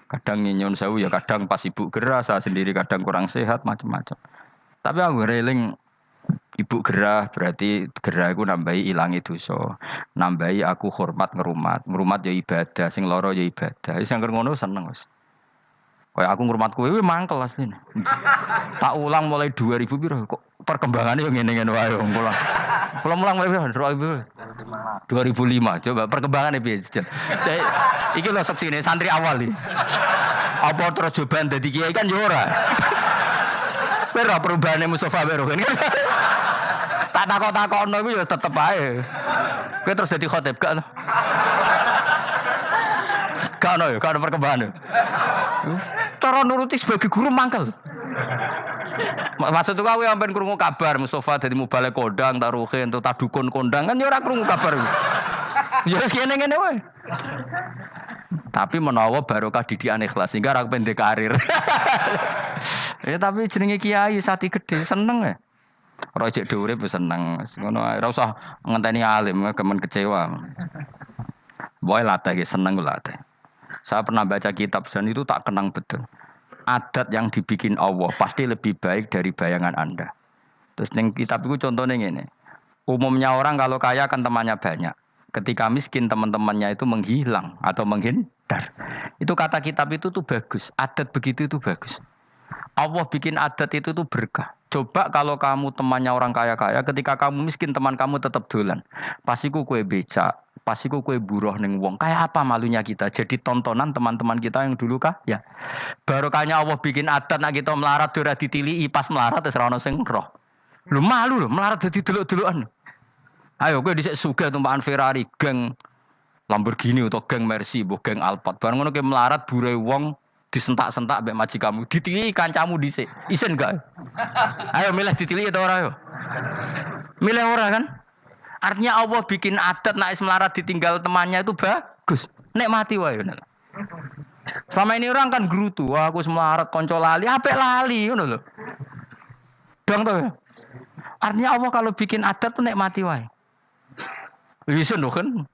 Kadang nyun sewu ya kadang pas ibu gerah, saya sendiri kadang kurang sehat macam-macam. Tapi aku reling ibu gerah berarti gerah aku nambahi ilangi dosa. Nambahi aku hormat ngerumat. Ngerumat ya ibadah, sing loro ya ibadah. Wis angger ngono seneng wis. Kayak aku ngrumat kowe mangkel asline. Tak ulang mulai 2000 piro kok perkembangannya yang ngene-ngene wae wong kula. Kula mulang mulai 2005. Coba perkembangannya piye? Saya iki lho seksine santri awal iki. Apa terus coban dadi kiai kan yo ora. Pero perubahannya Mustafa Bero kan. Tak takok-takokno iku ya tetep ae. Kowe terus dadi khotib gak to? Gak ono ya, gak ono perkembangan. Cara nuruti sebagai guru mangkel. Maksudku aku yang sampean krungu kabar Mustafa dadi mubalek kondang, taruhin entuk tadukun kondang kan ya ora krungu kabar. Ya wis ngene-ngene wae. Tapi menawa barokah didikan ikhlas sehingga ora pendek karir. Ya tapi jenenge kiai sati gede seneng ya. Ora cek urip seneng. Ngono ae ora usah ngenteni alim kemen kecewa. Boy latih seneng latih. Saya pernah baca kitab dan itu tak kenang betul. Adat yang dibikin Allah pasti lebih baik dari bayangan Anda. Terus ning kitab itu contohnya ngene. Umumnya orang kalau kaya kan temannya banyak. Ketika miskin teman-temannya itu menghilang atau menghindar. Itu kata kitab itu tuh bagus. Adat begitu itu bagus. Allah bikin adat itu tuh berkah. Coba kalau kamu temannya orang kaya-kaya, ketika kamu miskin teman kamu tetap dolan. Pasiku kue becak, pasiku kue buruh ning wong. Kayak apa malunya kita? Jadi tontonan teman-teman kita yang dulu ya. Barokahnya Allah bikin adat nak kita melarat ora ditilihi pas melarat wis ora ono sing roh. Lu malu lho melarat dadi delok-delokan. Ayo kowe dhisik sugih tumpakan Ferrari, geng Lamborghini atau geng Mercy, geng Alphard. Bareng ngono kowe melarat bure wong disentak-sentak mbek majikamu, ditilihi kancamu dhisik. Isen gak? Ayo milih ditilihi atau ora ayo? Milih ora kan? Artinya Allah bikin adat nek melarat ditinggal temannya itu bagus. Nikmati wae. Selama ini orang kan gerutu, wah aku melarat konco lali, apik lali ngono lho. Dong to. Artinya Allah kalau bikin adat tuh nikmati wae. Isen lho kan.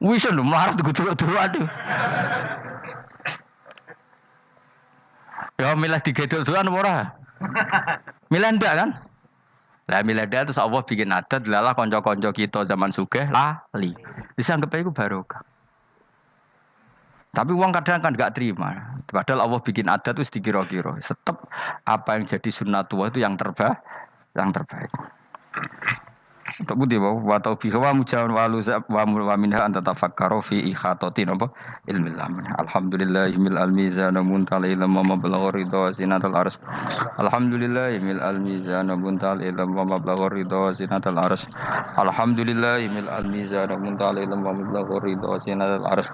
Wisen lho melarat dulu aduh. Ya milih digedol-dolan ora? Milih ndak kan? Lah milih ndak terus Allah bikin adat lalah kanca-kanca kita zaman sugih lali. Bisa anggap iku barokah. Tapi uang kadang kan enggak terima. Padahal Allah bikin adat itu dikira-kira. Tetap apa yang jadi sunnatullah itu yang terbaik, yang terbaik. Untuk budi wa taufiq wa mujawan wa minha anta tafakkaru fi ikhatatin apa ilmillah. Alhamdulillahil almizan muntal ilm wa mablagh ridha zinatul ars. Alhamdulillahil almizan muntal ilm wa mablagh ridha zinatul ars. Alhamdulillahil almizan muntal ilm wa mablagh ridha zinatul ars.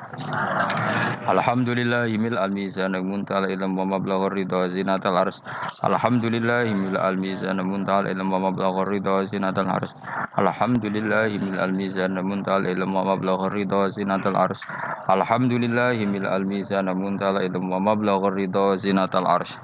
Alhamdulillahil almizan muntal ilm wa mablagh ridha zinatul ars. Alhamdulillahil almizan muntal ilm wa mablagh ridha zinatul ars. Alhamdulillahil almizan muntal ilm wa mablagh ridha zinatul ars. Alhamdulillahil almizan muntal ilm wa mablagh ridha zinatul ars.